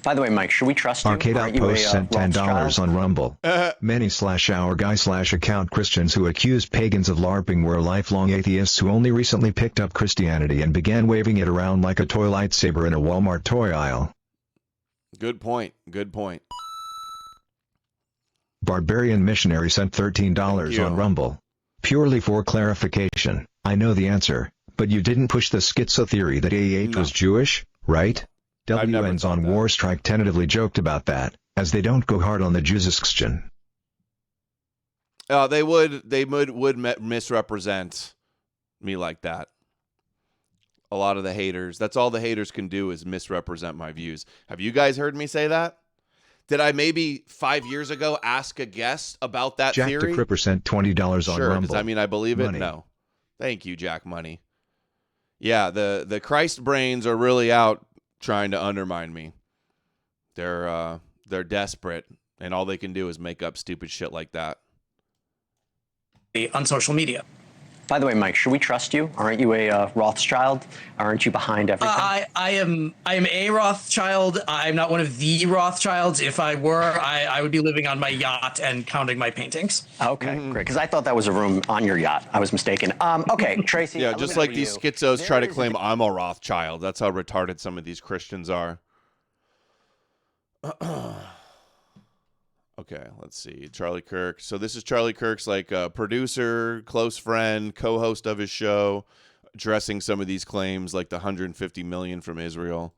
By the way, Mike, should we trust you? Arcade Outpost sent $10 on Rumble. Many/our guy/account Christians who accused pagans of LARPing were lifelong atheists who only recently picked up Christianity and began waving it around like a toy lightsaber in a Walmart toy aisle. Good point. Good point. Barbarian Missionary sent $13 on Rumble. Purely for clarification, I know the answer, but you didn't push the schizo theory that AH was Jewish, right? WN's on war strike tentatively joked about that, as they don't go hard on the Jews question. They would misrepresent me like that. A lot of the haters. That's all the haters can do is misrepresent my views. Have you guys heard me say that? Did I maybe 5 years ago ask a guest about that Jack theory? the Cripper sent $20 on Sure. Rumble. Does that mean I believe it? Money. No. Thank you, Jack Money. Yeah, the Christ brains are really out trying to undermine me. They're desperate, and all they can do is make up stupid shit like that. On social media. By the way, Mike, should we trust you? Aren't you a Rothschild? Aren't you behind everything? I am a Rothschild. I'm not one of the Rothschilds. If I were, I would be living on my yacht and counting my paintings. Okay, great. Because I thought that was a room on your yacht. I was mistaken. Okay, Tracy. Yeah, just like these schizos try to claim I'm a Rothschild. That's how retarded some of these Christians are. Okay, let's see. Charlie Kirk. So this is Charlie Kirk's like producer, close friend, co-host of his show, addressing some of these claims like the 150 million from Israel.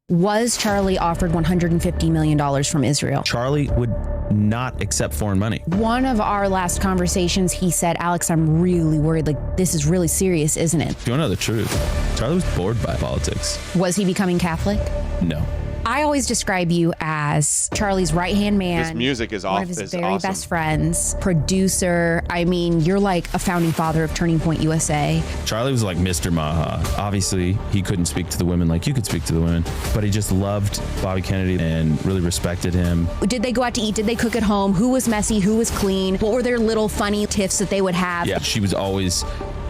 Was Charlie offered $150 million from Israel? Charlie would not accept foreign money. One of our last conversations, he said, Alex, I'm really worried. Like, this is really serious, isn't it? Do you want to know the truth? Charlie was bored by politics. Was he becoming Catholic? No. I always describe you as Charlie's right-hand man. This music is one of his very best friends, producer. I mean, you're like a founding father of Turning Point USA. Charlie was like Mr. Maha. Obviously, he couldn't speak to the women like you could speak to the women, but he just loved Bobby Kennedy and really respected him. Did they go out to eat? Did they cook at home? Who was messy? Who was clean? What were their little funny tiffs that they would have? Yeah, she was always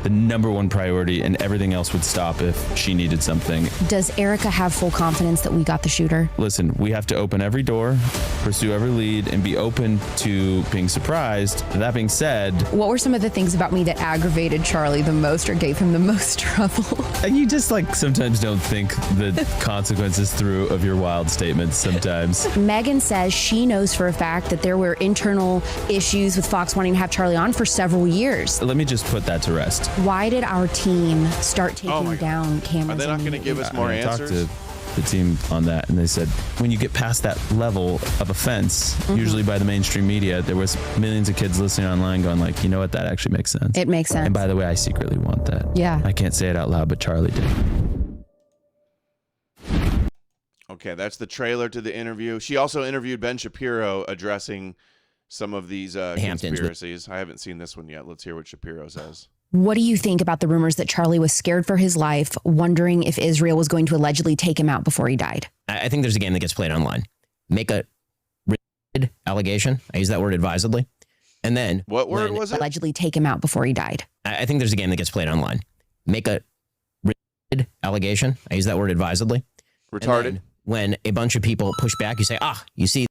the number one priority, and everything else would stop if she needed something. Does Erica have full confidence that we got the shooter? Listen, we have to open every door, pursue every lead, and be open to being surprised. That being said, what were some of the things about me that aggravated Charlie the most or gave him the most trouble? You just like sometimes don't think the consequences through of your wild statements sometimes. Megan says she knows for a fact that there were internal issues with Fox wanting to have Charlie on for several years. Let me just put that to rest. Why did our team start taking down cameras? Are they not going to give us more answers? I talked to the team on that, and they said when you get past that level of offense, usually by the mainstream media, there was millions of kids listening online going like, you know what, that actually makes sense. It makes sense. And by the way, I secretly want that. Yeah. I can't say it out loud, but Charlie did. Okay, that's the trailer to the interview. She also interviewed Ben Shapiro addressing some of these conspiracies. I haven't seen this one yet. Let's hear what Shapiro says. What do you think about the rumors that Charlie was scared for his life, wondering if Israel was going to allegedly take him out before he died? I think there's a game that gets played online. Make a allegation. I use that word advisedly. And then what word was it? Allegedly take him out before he died. I think there's a game that gets played online. Make a allegation. I use that word advisedly. Retarded. When a bunch of people push back, you say, you see.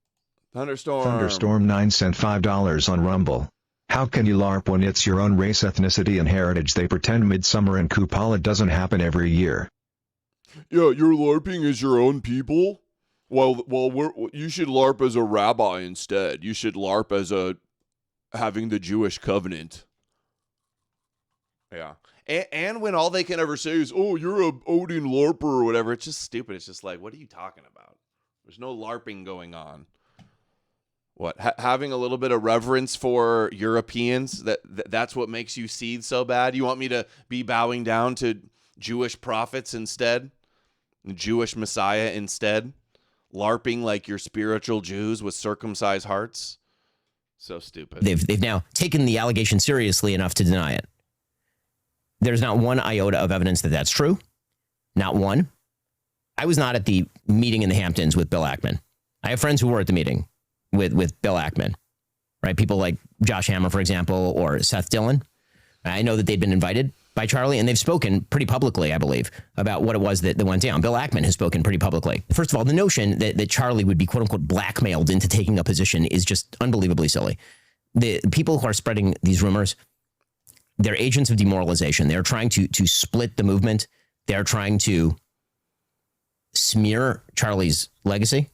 Thunderstorm 9 sent $5 on Rumble. How can you LARP when it's your own race, ethnicity, and heritage? They pretend Midsummer and Kupala doesn't happen every year. Yeah, you're LARPing as your own people? Well, you should LARP as a rabbi instead. You should LARP as having the Jewish covenant. Yeah. And when all they can ever say is, oh, you're a Odin LARPer or whatever, it's just stupid. It's just like, what are you talking about? There's no LARPing going on. What, having a little bit of reverence for Europeans, that's what makes you seethe so bad? You want me to be bowing down to Jewish prophets instead? Jewish Messiah instead? LARPing like you're spiritual Jews with circumcised hearts? So stupid. They've now taken the allegation seriously enough to deny it. There's not one iota of evidence that that's true. Not one. I was not at the meeting in the Hamptons with Bill Ackman. I have friends who were at the meeting with Bill Ackman, right? People like Josh Hammer, for example, or Seth Dillon. I know that they'd been invited by Charlie, and they've spoken pretty publicly, I believe, about what it was that went down. Bill Ackman has spoken pretty publicly. First of all, the notion that Charlie would be, quote unquote, blackmailed into taking a position is just unbelievably silly. The people who are spreading these rumors, they're agents of demoralization. They're trying to split the movement. They're trying to smear Charlie's legacy.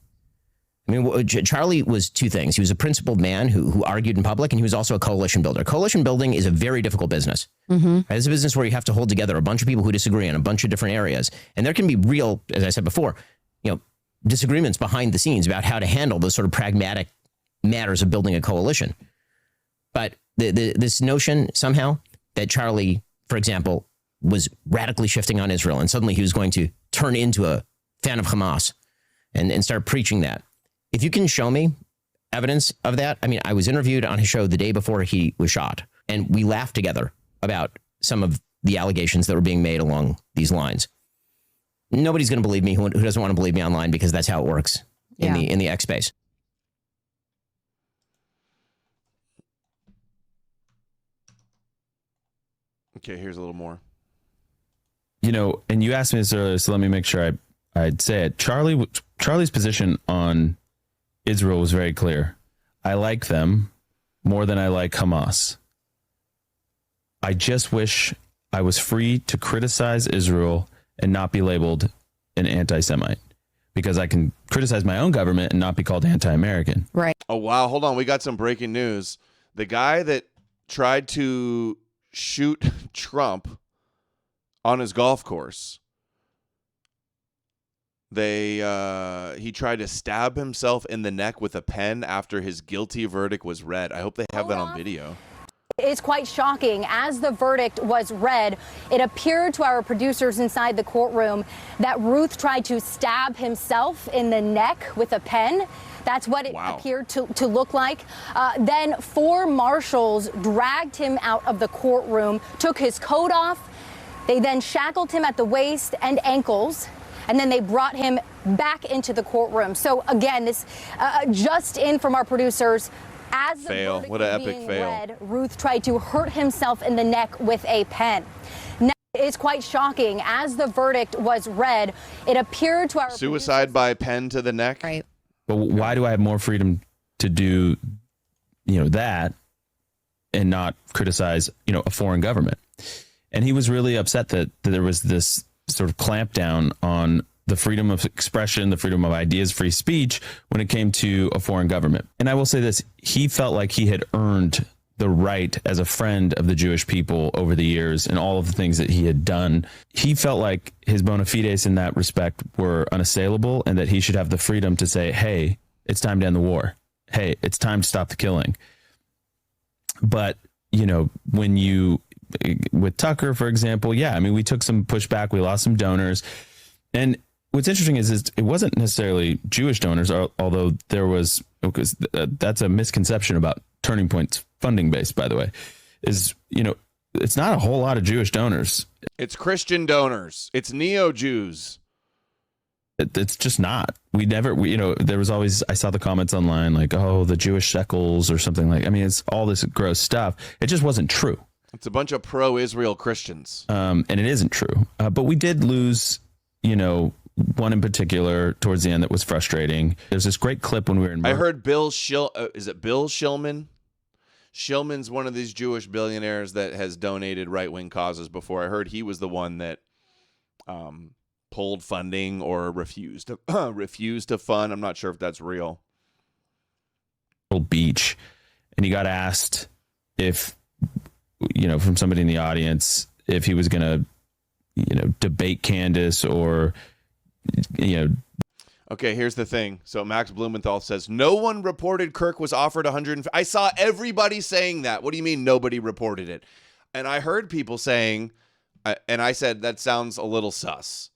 I mean, Charlie was two things. He was a principled man who argued in public, and he was also a coalition builder. Coalition building is a very difficult business. It's a business where you have to hold together a bunch of people who disagree on a bunch of different areas. And there can be real, as I said before, disagreements behind the scenes about how to handle those sort of pragmatic matters of building a coalition. But this notion somehow that Charlie, for example, was radically shifting on Israel, and suddenly he was going to turn into a fan of Hamas and start preaching that. If you can show me evidence of that, I mean, I was interviewed on his show the day before he was shot, and we laughed together about some of the allegations that were being made along these lines. Nobody's going to believe me who doesn't want to believe me online, because that's how it works in the X space. Okay, here's a little more. And you asked me this earlier, so let me make sure I'd say it. Charlie's position on Israel was very clear. I like them more than I like Hamas. I just wish I was free to criticize Israel and not be labeled an anti-Semite, because I can criticize my own government and not be called anti-American. Right. Oh, wow. Hold on. We got some breaking news. The guy that tried to shoot Trump on his golf course, he tried to stab himself in the neck with a pen after his guilty verdict was read. I hope they have that on video. It's quite shocking. As the verdict was read, it appeared to our producers inside the courtroom that Ruth tried to stab himself in the neck with a pen. That's what it appeared to look like. Then 4 marshals dragged him out of the courtroom, took his coat off. They then shackled him at the waist and ankles, and then they brought him back into the courtroom. So again, this just in from our producers. As the fail. What an epic fail. Read, Ruth tried to hurt himself in the neck with a pen. Now, it's quite shocking. As the verdict was read, it appeared to our suicide by pen to the neck. Right. But why do I have more freedom to do, that and not criticize, a foreign government? And he was really upset that there was this sort of clampdown on the freedom of expression, the freedom of ideas, free speech when it came to a foreign government. And I will say this, he felt like he had earned the right as a friend of the Jewish people over the years and all of the things that he had done. He felt like his bona fides in that respect were unassailable, and that he should have the freedom to say, hey, it's time to end the war. Hey, it's time to stop the killing. But, when with Tucker, for example, we took some pushback. We lost some donors. And what's interesting is it wasn't necessarily Jewish donors, although there was, because that's a misconception about Turning Point's funding base, by the way, is, it's not a whole lot of Jewish donors. It's Christian donors. It's neo-Jews. It's just not. There was always, I saw the comments online like, oh, the Jewish shekels or something it's all this gross stuff. It just wasn't true. It's a bunch of pro-Israel Christians. And it isn't true. But we did lose, one in particular towards the end that was frustrating. There's this great clip when we were in. I heard Bill is it Bill Shillman? Shillman's one of these Jewish billionaires that has donated right-wing causes before. I heard he was the one that pulled funding or refused to fund. I'm not sure if that's real. Beach, and he got asked if, from somebody in the audience, if he was going to, debate Candace or, Okay, here's the thing. So Max Blumenthal says, no one reported Kirk was offered 100. I saw everybody saying that. What do you mean nobody reported it? And I heard people saying, and I said, that sounds a little sus.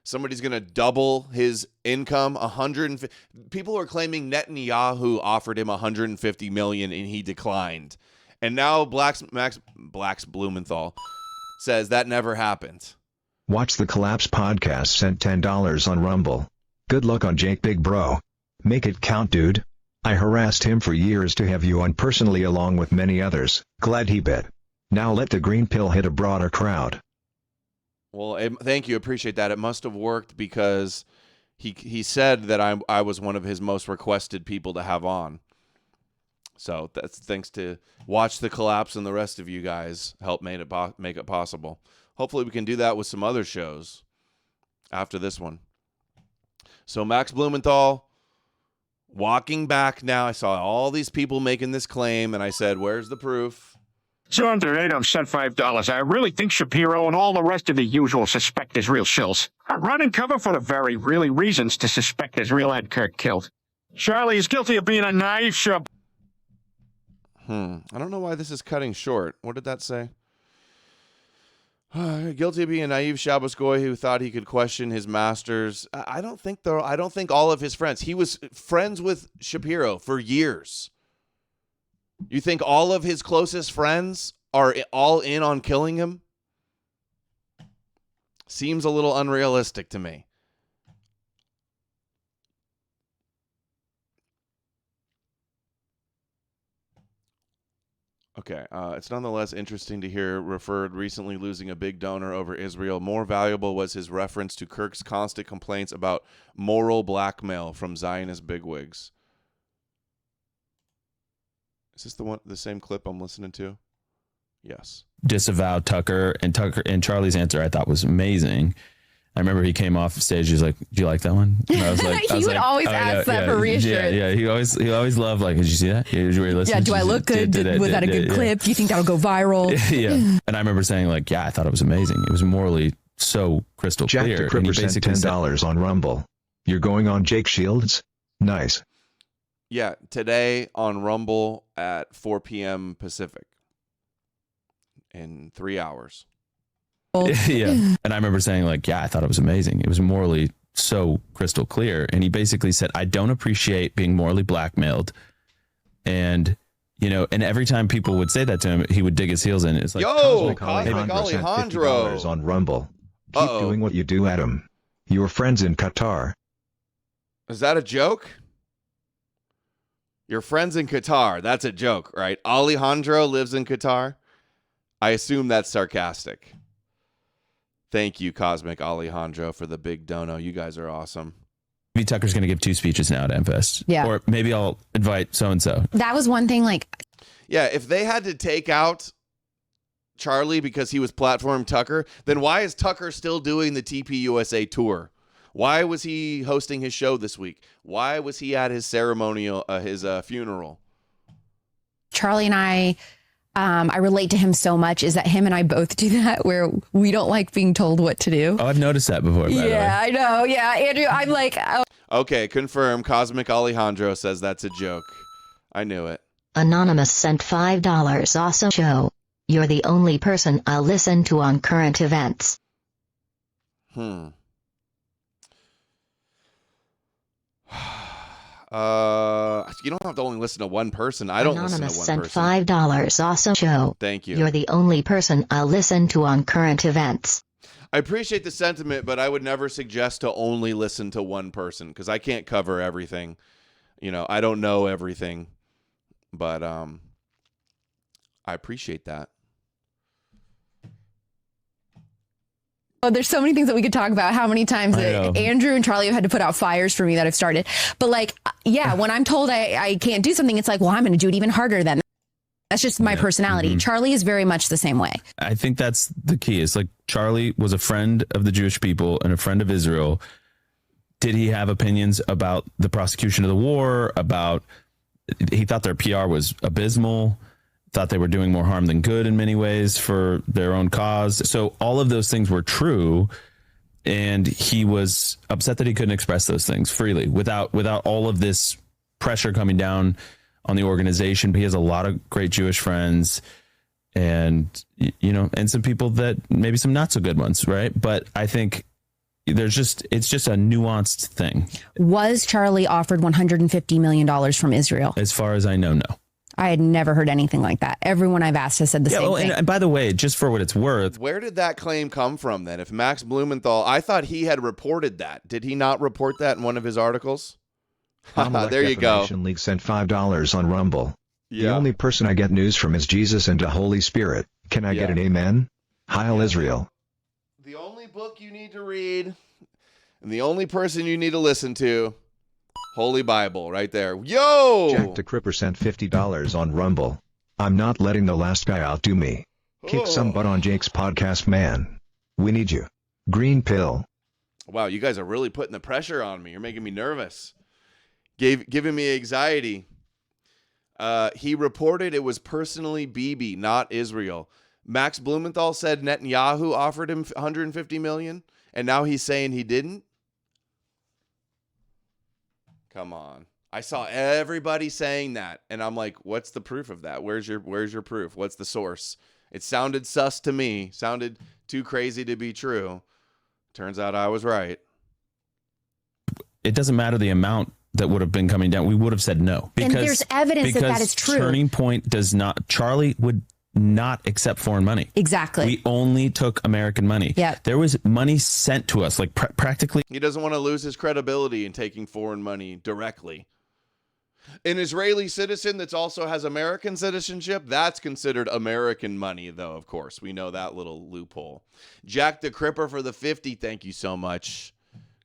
Somebody's going to double his income. 150. People are claiming Netanyahu offered him 150 million and he declined. And now Max Blumenthal says that never happened. Watch the Collapse podcast, sent $10 on Rumble. Good luck on Jake, big bro. Make it count, dude. I harassed him for years to have you on personally, along with many others. Glad he bit. Now let the green pill hit a broader crowd. Well, thank you. Appreciate that. It must have worked because he said that I was one of his most requested people to have on. So that's thanks to Watch the Collapse and the rest of you guys help make it possible. Hopefully we can do that with some other shows after this one. So Max Blumenthal Walking back now, I saw all these people making this claim, and I said, where's the proof? John Dorado sent $5. I really think Shapiro and all the rest of the usual suspect Israel shills are running cover for the very really reasons to suspect Israel had Kirk killed. Charlie is guilty of being a naive shop. I don't know why this is cutting short. What did that say? Guilty of being a naive Shabbos goy who thought he could question his masters. I don't think all of his friends. He was friends with Shapiro for years. You think all of his closest friends are all in on killing him? Seems a little unrealistic to me. Okay, it's nonetheless interesting to hear referred recently losing a big donor over Israel. More valuable was his reference to Kirk's constant complaints about moral blackmail from Zionist bigwigs. Is this the same clip I'm listening to? Yes. Disavowed Tucker and Charlie's answer I thought was amazing. I remember he came off stage. He was like, "Do you like that one?" And I was like, he would always ask that for reassurance. Yeah. He always loved like, "Did you see that? Did you listen? Yeah. Do I look good? Was that a good clip? Do you think that'll go viral?" Yeah. And I remember saying like, "Yeah, I thought it was amazing. It was morally so crystal clear." Jack the Cripper sent $10 on Rumble. You're going on Jake Shields? Nice. Yeah, today on Rumble at 4 p.m. Pacific in 3 hours. Yeah. And I remember saying like, "Yeah, I thought it was amazing. It was morally so crystal clear." And he basically said, "I don't appreciate being morally blackmailed." And, you know, and every time people would say that to him, he would dig his heels in. It's like, Cosmic Alejandro $50 on Rumble. Keep doing what you do, Adam. Your friends in Qatar. Is that a joke? Your friends in Qatar. That's a joke, right? Alejandro lives in Qatar. I assume that's sarcastic. Thank you, Cosmic Alejandro, for the big dono. You guys are awesome. Maybe Tucker's going to give 2 speeches now at MFest. Yeah. Or maybe I'll invite so-and-so. That was one thing, like... Yeah, if they had to take out Charlie because he was platform Tucker, then why is Tucker still doing the TPUSA tour? Why was he hosting his show this week? Why was he at his ceremonial, his funeral? Charlie and I relate to him so much is that him and I both do that where we don't like being told what to do. Oh, I've noticed that before. By the way. I know. Yeah, Andrew, I'm like... Oh. Okay, confirm. Cosmic Alejandro says that's a joke. I knew it. Anonymous sent $5. Awesome show. You're the only person I'll listen to on current events. You don't have to only listen to one person. I don't listen to one person. Anonymous sent $5. Awesome show. Thank you. You're the only person I'll listen to on current events. I appreciate the sentiment, but I would never suggest to only listen to one person because I can't cover everything. You know, I don't know everything, but I appreciate that. Oh, there's so many things that we could talk about. How many times that Andrew and Charlie have had to put out fires for me that I've started. But like, yeah, when I'm told I can't do something, it's like, well, I'm going to do it even harder then. That's just my personality. Charlie is very much the same way. I think that's the key. It's like Charlie was a friend of the Jewish people and a friend of Israel. Did he have opinions about the prosecution of the war? He thought their PR was abysmal. Thought they were doing more harm than good in many ways for their own cause. So all of those things were true. And he was upset that he couldn't express those things freely without all of this pressure coming down on the organization. But he has a lot of great Jewish friends and, you know, and some people that maybe some not so good ones. Right. But I think it's just a nuanced thing. Was Charlie offered $150 million from Israel? As far as I know, no. I had never heard anything like that. Everyone I've asked has said the same thing. And by the way, just for what it's worth. Where did that claim come from then? If Max Blumenthal, I thought he had reported that. Did he not report that in one of his articles? There you go. League sent $5 on Rumble. Yeah. The only person I get news from is Jesus and the Holy Spirit. Can I get an amen? Heil Israel. The only book you need to read and the only person you need to listen to, Holy Bible, right there. Yo! Jack the Cripper sent $50 on Rumble. I'm not letting the last guy outdo me. Kick some butt on Jake's podcast, man. We need you. Green pill. Wow, you guys are really putting the pressure on me. You're making me nervous. giving me anxiety. He reported it was personally Bibi, not Israel. Max Blumenthal said Netanyahu offered him $150 million, and now he's saying he didn't. Come on. I saw everybody saying that, and I'm like, what's the proof of that? Where's your proof? What's the source? It sounded sus to me. Sounded too crazy to be true. Turns out I was right. It doesn't matter the amount that would have been coming down. We would have said no. And there's evidence that is true. Turning Point does not. Charlie would not accept foreign money. Exactly. We only took American money. Yeah. There was money sent to us, like practically. He doesn't want to lose his credibility in taking foreign money directly. An Israeli citizen that also has American citizenship, that's considered American money, though, of course. We know that little loophole. Jack the Cripper for the 50. Thank you so much.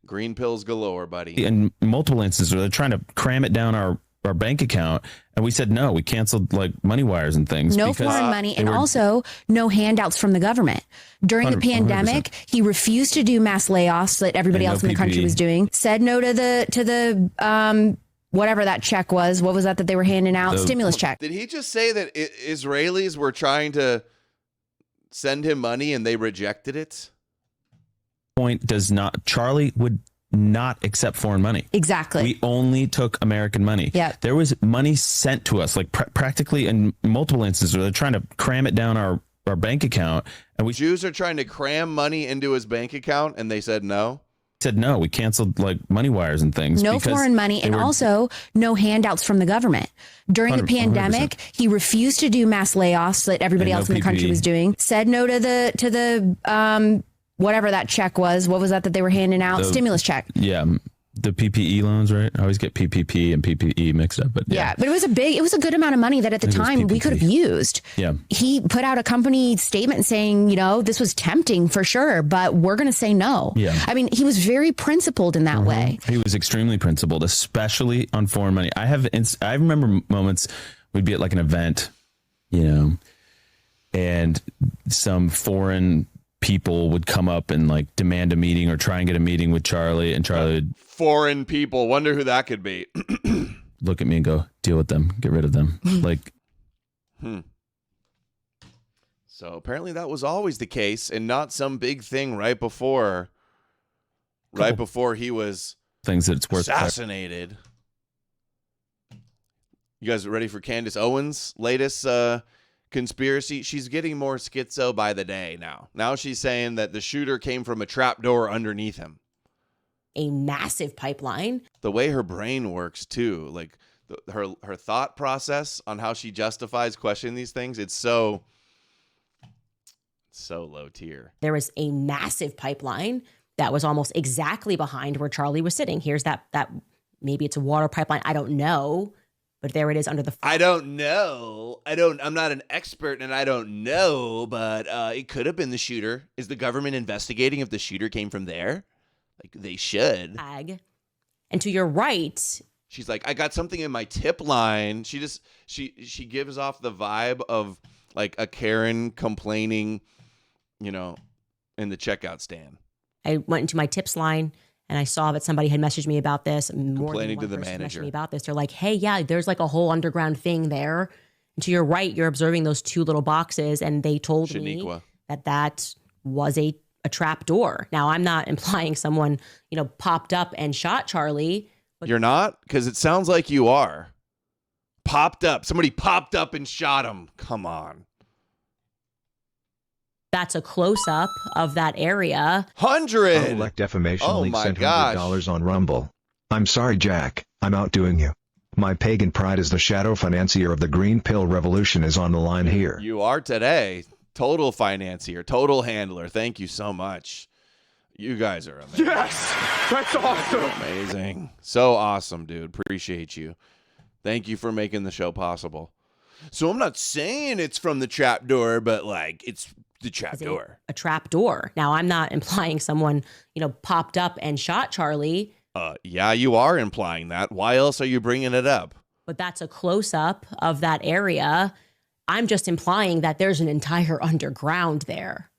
Green pills galore, buddy. In multiple instances where they're trying to cram it down our bank account, and we said no. We canceled like money wires and things. No foreign money, and also no handouts from the government. During the pandemic, 100%. He refused to do mass layoffs that everybody else in the country was doing. Said no to the whatever that check was. What was that they were handing out? Stimulus check. Did he just say that Israelis were trying to send him money and they rejected it? Point does not. Charlie would not accept foreign money. Exactly. We only took American money. Yeah. There was money sent to us, like practically in multiple instances where they're trying to cram it down our bank account. And Jews are trying to cram money into his bank account, and they said no. Said no. We canceled like money wires and things. No foreign money, and also no handouts from the government. During the pandemic, 100%. He refused to do mass layoffs that everybody else in the country was doing. Said no to the whatever that check was. What was that they were handing out? Stimulus check. Yeah. The PPE loans, right? I always get PPP and PPE mixed up, but yeah. But it was a good amount of money that at the time we could have used. Yeah. He put out a company statement saying, this was tempting for sure, but we're going to say no. Yeah. I mean, he was very principled in that way. He was extremely principled, especially on foreign money. I remember moments we'd be at like an event, and some foreign people would come up and like demand a meeting or try and get a meeting with Charlie, and Charlie would foreign people. Wonder who that could be. Look at me and go, deal with them, get rid of them. So apparently that was always the case, and not some big thing right before he was things that it's worth assassinated. You guys ready for Candace Owens' latest conspiracy? She's getting more schizo by the day now. Now she's saying that the shooter came from a trapdoor underneath him. A massive pipeline. The way her brain works too, like her thought process on how she justifies questioning these things, it's so low tier. There was a massive pipeline that was almost exactly behind where Charlie was sitting. Here's that maybe it's a water pipeline. I don't know. But there it is under the. I don't know. I'm not an expert, and I don't know. But it could have been the shooter. Is the government investigating if the shooter came from there? Like they should. And to your right, she's like, I got something in my tip line. She gives off the vibe of like a Karen complaining, in the checkout stand. I went into my tips line. And I saw that somebody had messaged me about this. Complaining to the manager. Messaged me about this. They're like, hey, yeah, there's like a whole underground thing there. And to your right, you're observing those two little boxes. And they told me that was a trap door. Now, I'm not implying someone, popped up and shot Charlie. But you're not? Because it sounds like you are. Popped up. Somebody popped up and shot him. Come on. That's a close-up of that area. 100. Elect Defamation League sent $100 on Rumble. I'm sorry, Jack. I'm outdoing you. My pagan pride as the shadow financier of the green pill revolution is on the line here. You are today. Total financier, total handler. Thank you so much. You guys are amazing. Yes! That's awesome. Amazing. So awesome, dude. Appreciate you. Thank you for making the show possible. So I'm not saying it's from the trap door, but like it's the trap door. A trap door. Now, I'm not implying someone, popped up and shot Charlie. Yeah, you are implying that. Why else are you bringing it up? But that's a close-up of that area. I'm just implying that there's an entire underground there.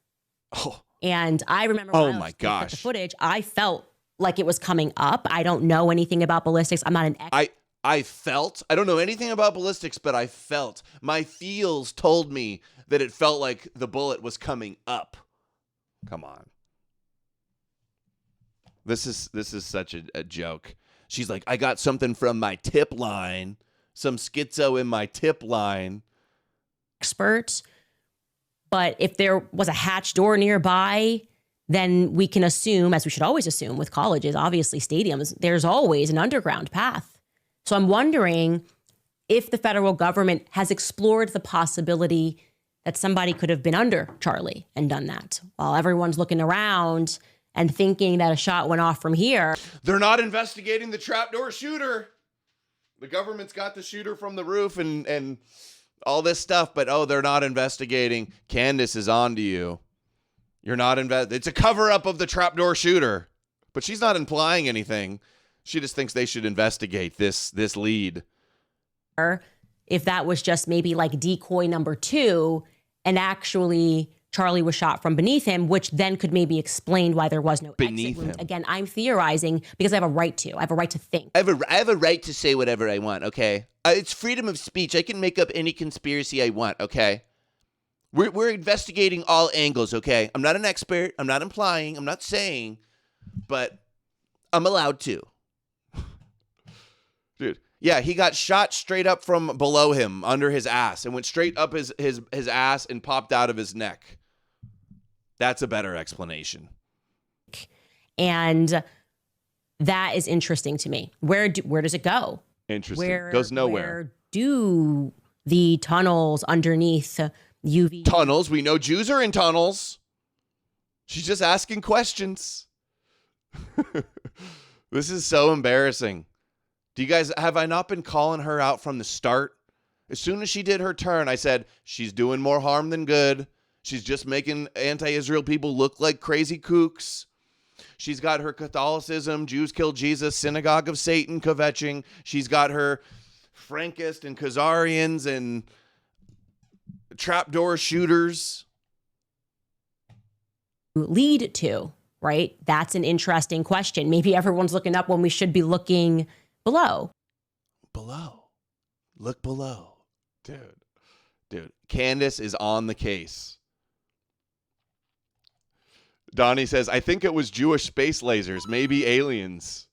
Oh. And I remember when I my looked gosh. at the footage, I felt like it was coming up. I don't know anything about ballistics. I'm not an expert. I don't know anything about ballistics, but I felt, my feels told me that it felt like the bullet was coming up. Come on. This is such a joke. She's like, I got something from my tip line, some schizo in my tip line. Expert, but if there was a hatch door nearby, then we can assume, as we should always assume with colleges, obviously stadiums, there's always an underground path. So I'm wondering if the federal government has explored the possibility that somebody could have been under Charlie and done that while everyone's looking around and thinking that a shot went off from here. They're not investigating the trapdoor shooter. The government's got the shooter from the roof and all this stuff, but they're not investigating. Candace is on to you. You're not it's a cover-up of the trapdoor shooter. But she's not implying anything. She just thinks they should investigate this lead. If that was just maybe like decoy number 2, and actually Charlie was shot from beneath him, which then could maybe explain why there was no exit wound. Again, I'm theorizing because I have a right to. I have a right to think. I have a right to say whatever I want, okay? It's freedom of speech. I can make up any conspiracy I want, okay? We're investigating all angles, okay? I'm not an expert. I'm not implying. I'm not saying. But I'm allowed to. Dude, yeah, he got shot straight up from below him, under his ass, and went straight up his ass and popped out of his neck. That's a better explanation. And that is interesting to me. Where does it go? Interesting. Goes nowhere. Where do the tunnels underneath UV... Tunnels? We know Jews are in tunnels. She's just asking questions. This is so embarrassing. Do you guys, have I not been calling her out from the start? As soon as she did her turn, I said, she's doing more harm than good. She's just making anti-Israel people look like crazy kooks. She's got her Catholicism, Jews kill Jesus, synagogue of Satan kvetching. She's got her Frankist and Khazarians and trapdoor shooters. Lead to, right? That's an interesting question. Maybe everyone's looking up when we should be looking below. Look below. Dude. Candace is on the case. Donnie says, I think it was Jewish space lasers, maybe aliens.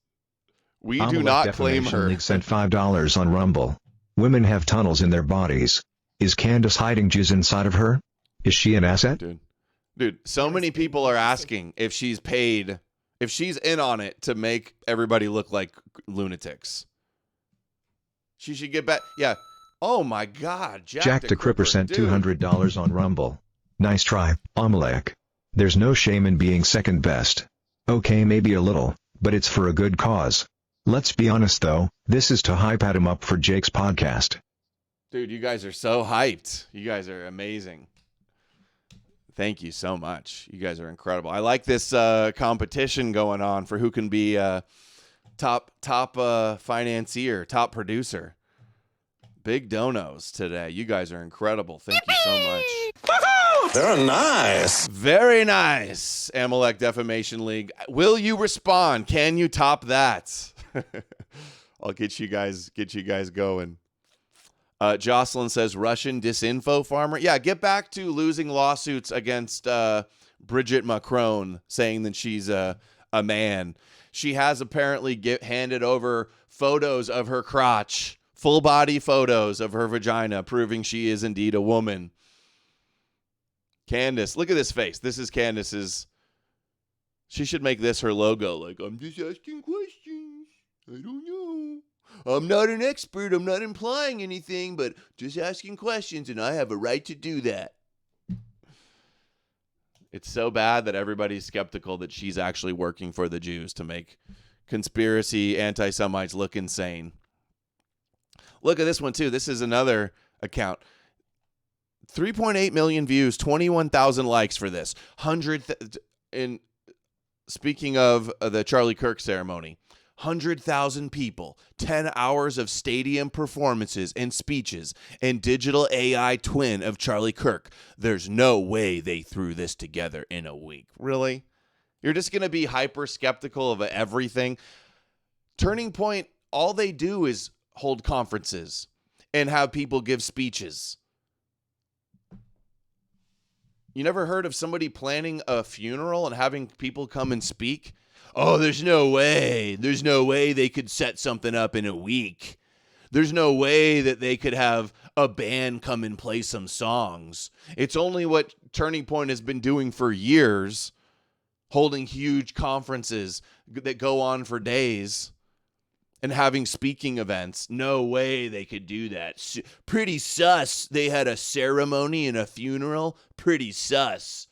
We do not claim her. League sent $5 on Rumble. Women have tunnels in their bodies. Is Candace hiding Jews inside of her? Is she an asset? Dude, so many people are asking if she's paid, if she's in on it to make everybody look like lunatics. She should get back. Yeah. Oh my God. Jack the Cripper sent $200 on Rumble. Nice try, Amalek. There's no shame in being second best. Okay, maybe a little, but it's for a good cause. Let's be honest though, this is to hype Adam up for Jake's podcast. Dude, you guys are so hyped. You guys are amazing. Thank you so much. You guys are incredible. I like this competition going on for who can be top financier, top producer. Big donos today. You guys are incredible. Thank you so much. They're nice. Very nice. Amalek Defamation League. Will you respond? Can you top that? I'll get you guys going. Jocelyn says Russian disinfo farmer. Yeah, get back to losing lawsuits against Bridget Macron, saying that she's a man. She has apparently handed over photos of her crotch, full body photos of her vagina, proving she is indeed a woman. Candace, look at this face. This is Candace's. She should make this her logo. Like, I'm just asking questions. I don't know. I'm not an expert. I'm not implying anything, but just asking questions, and I have a right to do that. It's so bad that everybody's skeptical that she's actually working for the Jews to make conspiracy anti-Semites look insane. Look at this one, too. This is another account. 3.8 million views, 21,000 likes for this. Speaking of the Charlie Kirk ceremony, 100,000 people, 10 hours of stadium performances and speeches, and digital AI twin of Charlie Kirk. There's no way they threw this together in a week. Really? You're just going to be hyper skeptical of everything. Turning Point, all they do is hold conferences and have people give speeches. You never heard of somebody planning a funeral and having people come and speak? Oh, there's no way. There's no way they could set something up in a week. There's no way that they could have a band come and play some songs. It's only what Turning Point has been doing for years, holding huge conferences that go on for days and having speaking events. No way they could do that. Pretty sus. They had a ceremony and a funeral. Pretty sus.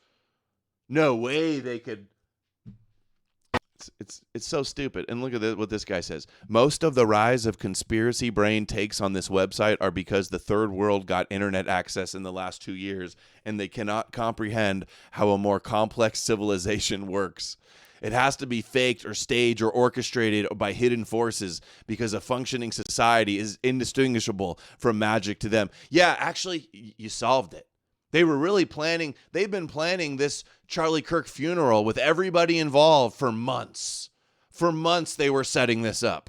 No way they could. It's so stupid. And look at what this guy says. Most of the rise of conspiracy brain takes on this website are because the third world got internet access in the last 2 years, and they cannot comprehend how a more complex civilization works. It has to be faked or staged or orchestrated by hidden forces because a functioning society is indistinguishable from magic to them. Yeah, actually, you solved it. They've been planning this Charlie Kirk funeral with everybody involved for months. For months, they were setting this up.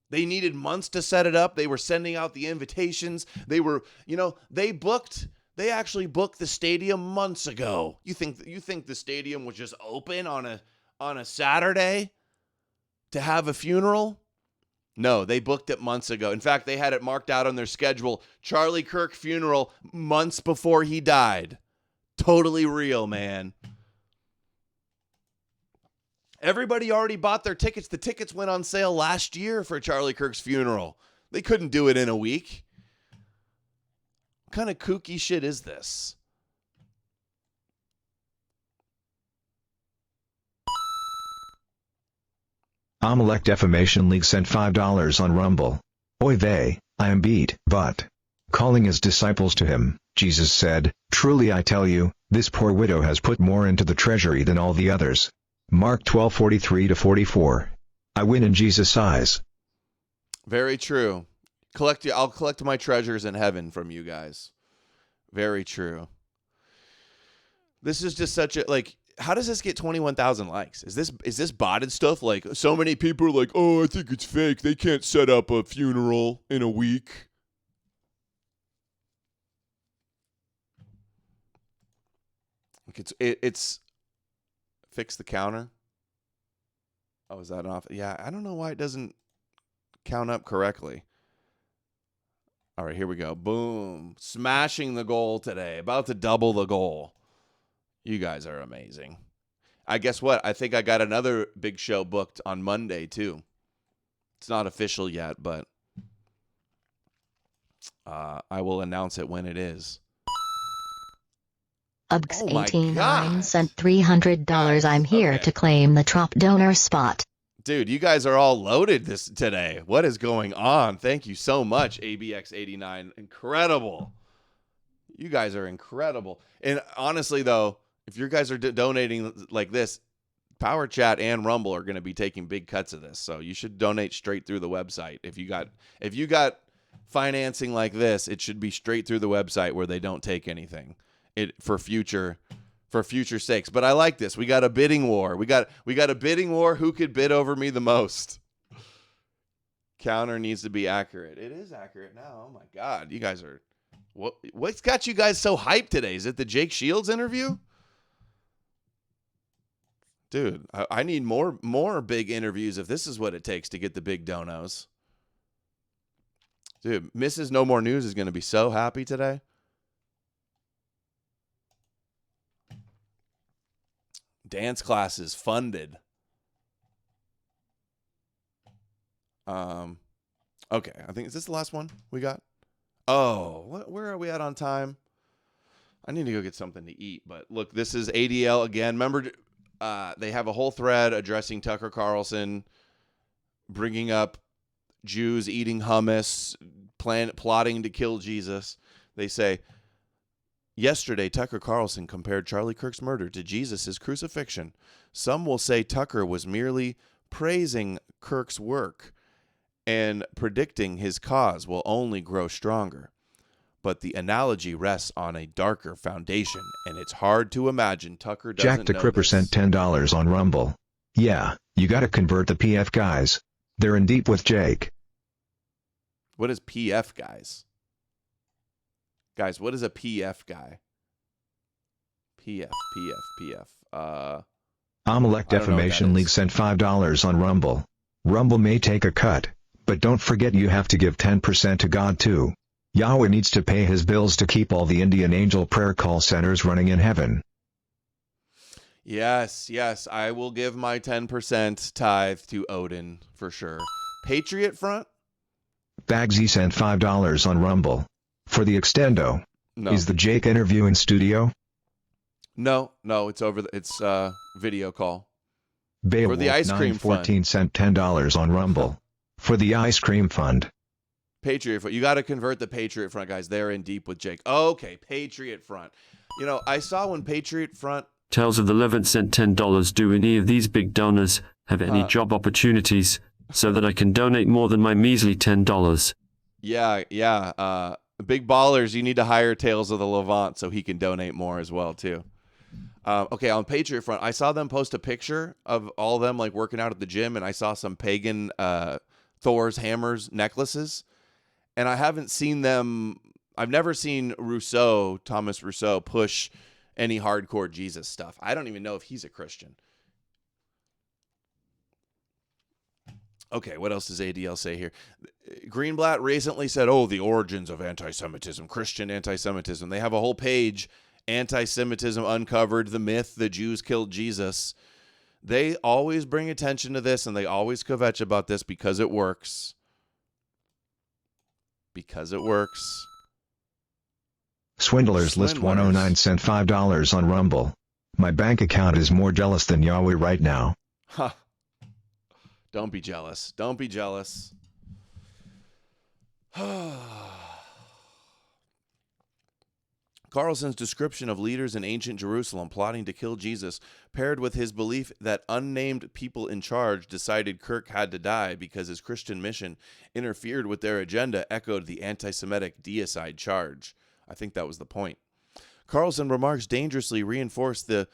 They needed months to set it up. They were sending out the invitations. They actually booked the stadium months ago. You think the stadium was just open on a Saturday to have a funeral? No, they booked it months ago. In fact, they had it marked out on their schedule. Charlie Kirk funeral months before he died. Totally real, man. Everybody already bought their tickets. The tickets went on sale last year for Charlie Kirk's funeral. They couldn't do it in a week. What kind of kooky shit is this? Amalek Defamation League sent $5 on Rumble. Oy vey, I am beat, but calling his disciples to him, Jesus said, "Truly I tell you, this poor widow has put more into the treasury than all the others." Mark 12:43-44. I win in Jesus' eyes. Very true. I'll collect my treasures in heaven from you guys. Very true. This is just such a, how does this get 21,000 likes? Is this botted stuff? Like, so many people are like, oh, I think it's fake. They can't set up a funeral in a week. It's fix the counter. Oh, is that off? Yeah, I don't know why it doesn't count up correctly. All right, here we go. Boom. Smashing the goal today. About to double the goal. You guys are amazing. I guess what? I think I got another big show booked on Monday, too. It's not official yet, but I will announce it when it is. Ubs89 sent $300. I'm here to claim the top donor spot. Dude, you guys are all loaded today. What is going on? Thank you so much, ABX89. Incredible. You guys are incredible. And honestly, though, if you guys are donating like this, Power Chat and Rumble are going to be taking big cuts of this. So you should donate straight through the website. If you got financing like this, it should be straight through the website where they don't take anything. For future sakes. But I like this. We got a bidding war. We got a bidding war. Who could bid over me the most? Counter needs to be accurate. It is accurate now. Oh my God. You guys are what's got you guys so hyped today? Is it the Jake Shields interview? Dude, I need more big interviews if this is what it takes to get the big donos. Dude, Mrs. No More News is going to be so happy today. Dance classes funded. Okay, I think, is this the last one we got? Oh, where are we at on time? I need to go get something to eat, but look, this is ADL again. Remember, they have a whole thread addressing Tucker Carlson, bringing up Jews eating hummus, plotting to kill Jesus. They say, yesterday, Tucker Carlson compared Charlie Kirk's murder to Jesus' crucifixion. Some will say Tucker was merely praising Kirk's work and predicting his cause will only grow stronger. but the analogy rests on a darker foundation, and it's hard to imagine Tucker doesn't Jack the know Cripper this. sent $10 on Rumble. Yeah, you gotta convert the PF guys. They're in deep with Jake. What is PF guys? Guys, what is a PF guy? PF. Amalek Defamation League sent $5 on Rumble. Rumble may take a cut, but don't forget you have to give 10% to God too. Yahweh needs to pay his bills to keep all the Indian angel prayer call centers running in heaven. Yes, I will give my 10% tithe to Odin for sure. Patriot Front? Bagsy sent $5 on Rumble. For the extendo. No. Is the Jake interview in studio? No, it's over. It's video call. Beowulf For the ice cream 914 sent $10 on Rumble. For the ice cream fund. Patriot Front. You got to convert the Patriot Front, guys. They're in deep with Jake. Okay, Patriot Front. You know, I saw when Patriot Front... Tales of the Levant sent $10. Do any of these big donors have any job opportunities so that I can donate more than my measly $10? Yeah. Big ballers, you need to hire Tales of the Levant so he can donate more as well, too. Okay, on Patriot Front, I saw them post a picture of all of them like working out at the gym, and I saw some pagan Thor's hammers necklaces, and I haven't seen them. I've never seen Thomas Rousseau, push any hardcore Jesus stuff. I don't even know if he's a Christian. Okay, what else does ADL say here? Greenblatt recently said, the origins of anti-Semitism, Christian anti-Semitism. They have a whole page, Anti-Semitism Uncovered, the myth the Jews killed Jesus. They always bring attention to this, and they always kvetch about this because it works. Because it works. Swindlers List 109 sent $5 on Rumble. My bank account is more jealous than Yahweh right now. Huh. Don't be jealous. Don't be jealous. Carlson's description of leaders in ancient Jerusalem plotting to kill Jesus, paired with his belief that unnamed people in charge decided Kirk had to die because his Christian mission interfered with their agenda, echoed the anti-Semitic deicide charge. I think that was the point. Carlson remarks dangerously reinforce the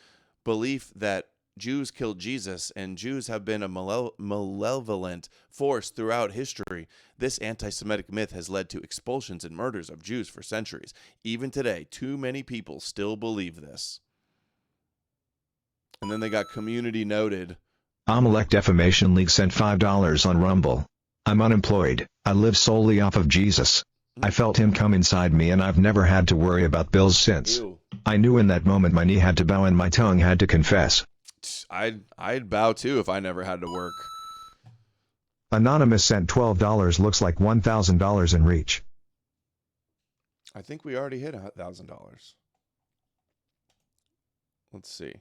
belief that Jews killed Jesus, and Jews have been a malevolent force throughout history. This anti-Semitic myth has led to expulsions and murders of Jews for centuries. Even today, too many people still believe this. And then they got community noted. Amalek Defamation League sent $5 on Rumble. I'm unemployed. I live solely off of Jesus. I felt him come inside me, and I've never had to worry about bills since. Ew. I knew in that moment my knee had to bow and my tongue had to confess. I'd bow too if I never had to work. Anonymous sent $12. Looks like $1,000 in reach. I think we already hit $1,000. Let's see.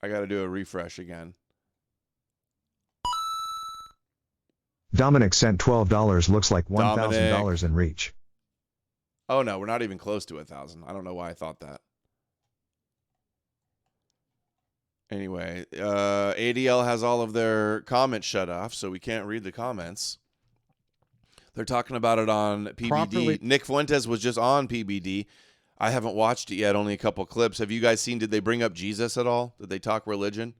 I got to do a refresh again. Dominic sent $12. Looks like $1,000 in reach. Oh no, we're not even close to 1,000. I don't know why I thought that. Anyway, ADL has all of their comments shut off, so we can't read the comments. They're talking about it on PBD. Nick Fuentes was just on PBD. I haven't watched it yet, only a couple clips. Have you guys seen, did they bring up Jesus at all? Did they talk religion?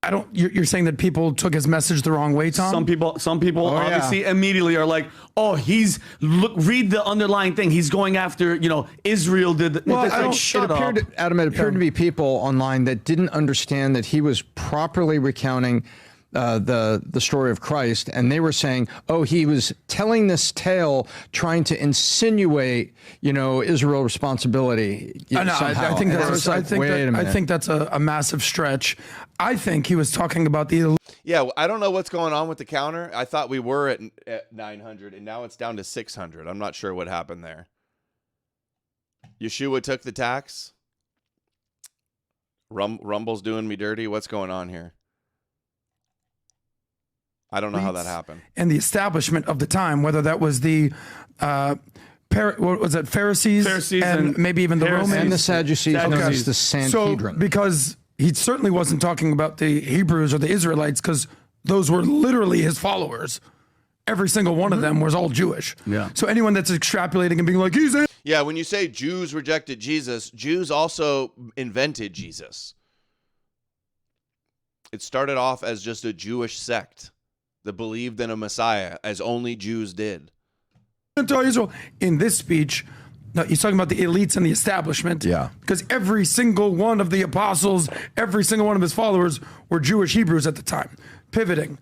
I don't. You're saying that people took his message the wrong way, Tom? Some people obviously immediately are like, read the underlying thing. He's going after, Israel did. Well, Like, Adam, it appeared to be people online that didn't understand that he was properly recounting the story of Christ, and they were saying, he was telling this tale, trying to insinuate, Israel responsibility. I think that's a massive stretch. I think he was talking about the. Yeah, I don't know what's going on with the counter. I thought we were at 900, and now it's down to 600. I'm not sure what happened there. Yeshua took the tax. Rumble's doing me dirty. What's going on here? I don't know how that happened. And the establishment of the time, whether that was the what was it, Pharisees and maybe even the Romans and the Sadducees, known as the Sanhedrin. So because he certainly wasn't talking about the Hebrews or the Israelites, because those were literally his followers. every single one of them was all Jewish. Yeah. So anyone that's extrapolating and being like, he's in. Yeah, when you say Jews rejected Jesus, Jews also invented Jesus. It started off as just a sect that believed in a Messiah, as only Jews did. Israel in this speech, no, he's talking about the elites and the establishment. Yeah. Because every single one of the apostles, every single one of his followers were Jewish Hebrews at the time. Pivoting.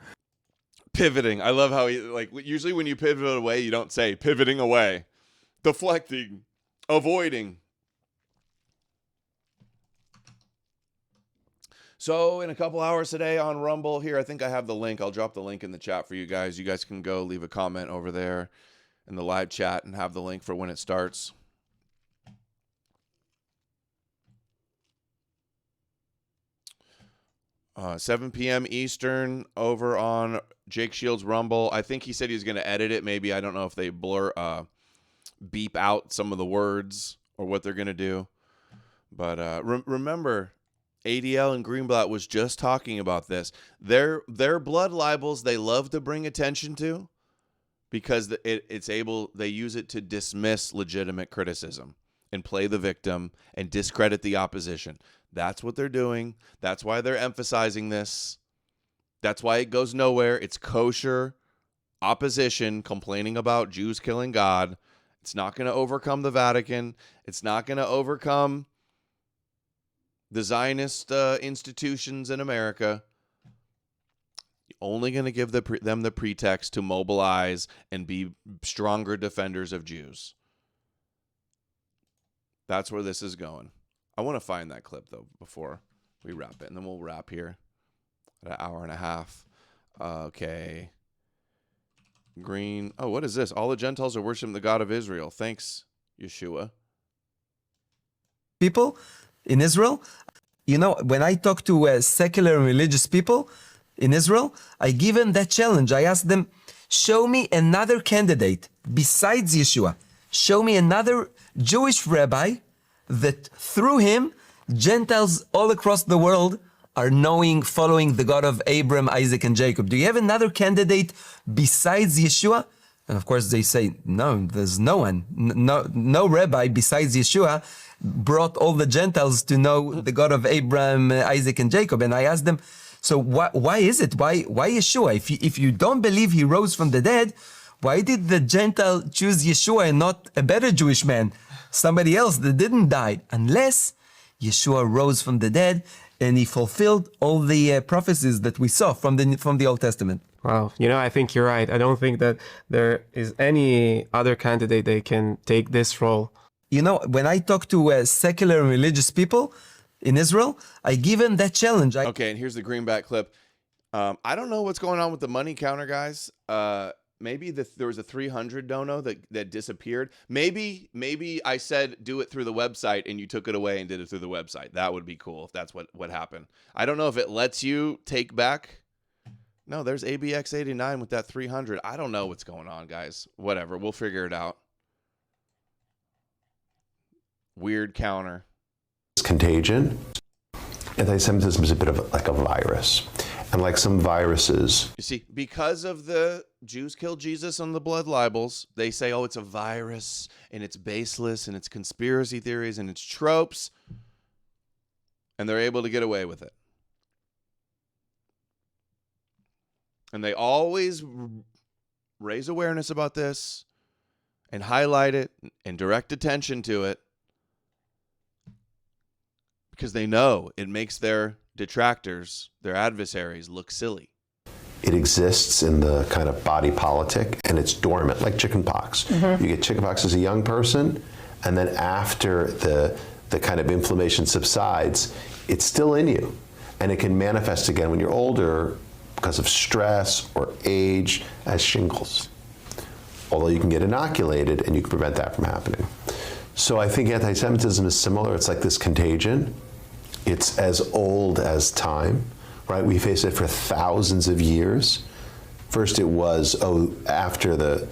I love how he, like, usually when you pivot away, you don't say pivoting away, deflecting, avoiding. So in a couple hours today on Rumble here, I think I have the link. I'll drop the link in the chat for you guys. You guys can go leave a comment over there in the live chat and have the link for when it starts. 7 p.m. Eastern over on Jake Shields Rumble. I think he said he's going to edit it. Maybe, I don't know if they beep out some of the words or what they're going to do. But remember, ADL and Greenblatt was just talking about this. Their blood libels they love to bring attention to because they use it to dismiss legitimate criticism and play the victim and discredit the opposition. That's what they're doing. That's why they're emphasizing this. That's why it goes nowhere. It's kosher opposition complaining about Jews killing God. It's not going to overcome the Vatican. It's not going to overcome the Zionist institutions in America. You're only going to give them the pretext to mobilize and be stronger defenders of Jews. That's where this is going. I want to find that clip, though, before we wrap it. And then we'll wrap here at an hour and a half. Okay. Green. Oh, what is this? All the Gentiles are worshiping the God of Israel. Thanks, Yeshua. People in Israel, you know, when I talk to secular and religious people in Israel, I give them that challenge. I ask them, show me another candidate besides Yeshua. Show me another Jewish rabbi that through him, Gentiles all across the world are following the God of Abraham, Isaac, and Jacob. Do you have another candidate besides Yeshua? And of course they say, no, there's no one. No rabbi besides Yeshua brought all the Gentiles to know the God of Abraham, Isaac, and Jacob. And I asked them, so why is it? Why Yeshua? If you don't believe he rose from the dead, why did the Gentile choose Yeshua and not a better Jewish man? Somebody else that didn't die, unless Yeshua rose from the dead and he fulfilled all the prophecies that we saw from the Old Testament. Wow, I think you're right. I don't think that there is any other candidate that can take this role. When I talk to secular and religious people in Israel, I give them that challenge. Okay, and here's the Greenback clip. I don't know what's going on with the money counter, guys. Maybe there was a 300 dono that disappeared. Maybe I said do it through the website and you took it away and did it through the website. That would be cool if that's what happened. I don't know if it lets you take back. No, there's ABX89 with that 300. I don't know what's going on, guys. Whatever, we'll figure it out. Weird counter. It's contagion. Anti-Semitism is a bit of like a virus. And like some viruses. You see, because of the Jews killed Jesus on the blood libels, they say, oh, it's a virus and it's baseless and it's conspiracy theories and it's tropes. And they're able to get away with it. And they always raise awareness about this and highlight it and direct attention to it because they know it makes their detractors, their adversaries, look silly. It exists in the kind of body politic and it's dormant, like chickenpox. Mm-hmm. You get chickenpox as a young person, and then after the kind of inflammation subsides, it's still in you. And it can manifest again when you're older because of stress or age as shingles. Although you can get inoculated and you can prevent that from happening. So I think anti-Semitism is similar. It's like this contagion. It's as old as time, right? We faced it for thousands of years. First, it was after the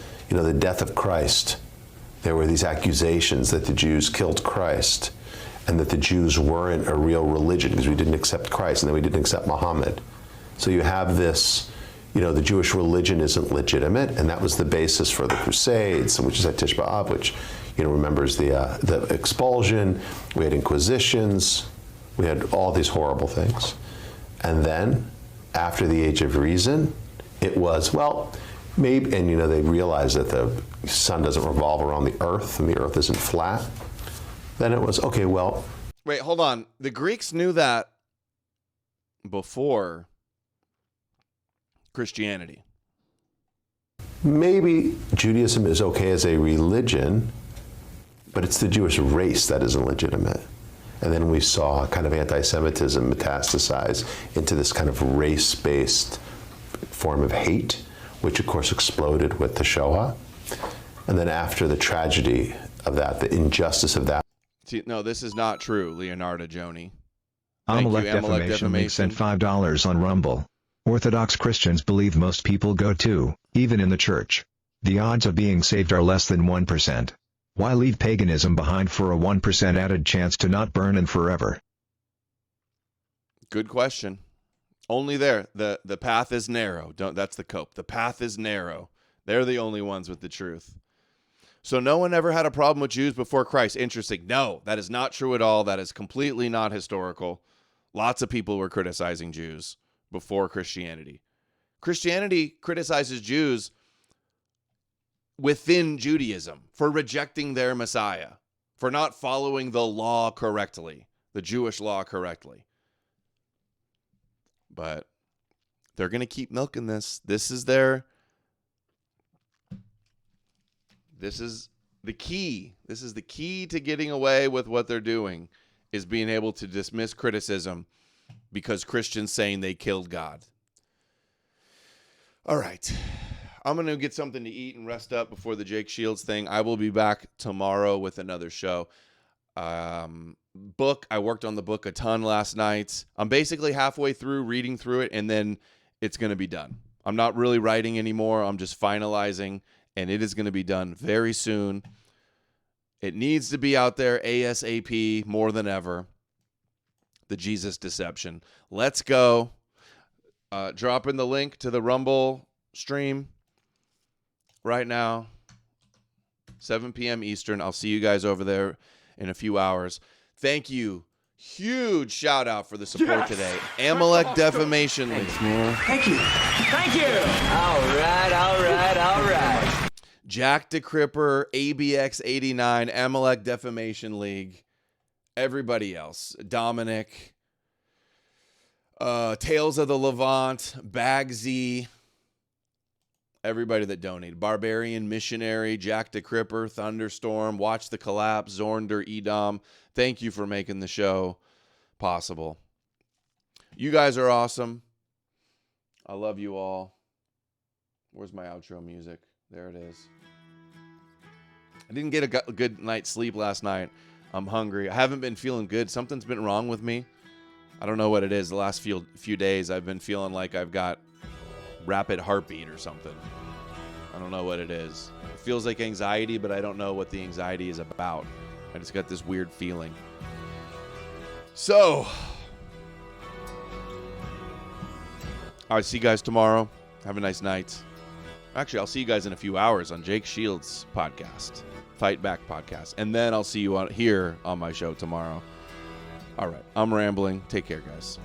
death of Christ, there were these accusations that the Jews killed Christ, and that the Jews weren't a real religion because we didn't accept Christ, and then we didn't accept Muhammad. So you have this, the Jewish religion isn't legitimate, and that was the basis for the Crusades, which is at Tish B'Av, which remembers the expulsion. We had inquisitions. We had all these horrible things. And then, after the Age of Reason, it was, well, maybe, and they realized that the sun doesn't revolve around the earth and the earth isn't flat. Then it was, okay, well. Wait, hold on. The Greeks knew that before Christianity. Maybe Judaism is okay as a religion, but it's the Jewish race that isn't legitimate. And then we saw kind of anti-Semitism metastasize into this kind of race-based form of hate, which of course exploded with the Shoah. And then after the tragedy of that, the injustice of that. See, no, this is not true, Leonardo Joni. Amalek Defamation League sent $5 on Rumble. Orthodox Christians believe most people go to, even in the church. The odds of being saved are less than 1%. Why leave paganism behind for a 1% added chance to not burn in forever? Good question. Only there. The path is narrow. That's the cope. The path is narrow. They're the only ones with the truth. So no one ever had a problem with Jews before Christ. Interesting. No, that is not true at all. That is completely not historical. Lots of people were criticizing Jews before Christianity. Christianity criticizes Jews within Judaism for rejecting their Messiah, for not following the law correctly, the Jewish law correctly. But they're going to keep milking this. This is the key. This is the key to getting away with what they're doing, is being able to dismiss criticism because Christians saying they killed God. All right. I'm going to get something to eat and rest up before the Jake Shields thing. I will be back tomorrow with another show. Book. I worked on the book a ton last night. I'm basically halfway through reading through it, and then it's going to be done. I'm not really writing anymore. I'm just finalizing, and it is going to be done very soon. It needs to be out there ASAP more than ever. The Jesus Deception. Let's go. Drop in the link to the Rumble stream right now, 7 p.m. Eastern. I'll see you guys over there in a few hours. Thank you. Huge shout out for the support today. Amalek Defamation League. Thank you. Thank you. All right. Jack DeCripper, ABX89, Amalek Defamation League. Everybody else. Dominic. Tales of the Levant. Bagsy. Everybody that donated. Barbarian Missionary, Jack DeCripper, Thunderstorm, Watch the Collapse, Zornder, Edom. Thank you for making the show possible. You guys are awesome. I love you all. Where's my outro music? There it is. I didn't get a good night's sleep last night. I'm hungry. I haven't been feeling good. Something's been wrong with me. I don't know what it is. The last few days I've been feeling like I've got rapid heartbeat or something. I don't know what it is. It feels like anxiety, but I don't know what the anxiety is about. I just got this weird feeling. So, I'll see you guys tomorrow. Have a nice night. Actually, I'll see you guys in a few hours on Jake Shields' podcast, Fight Back podcast. And then I'll see you here on my show tomorrow. All right. I'm rambling. Take care, guys.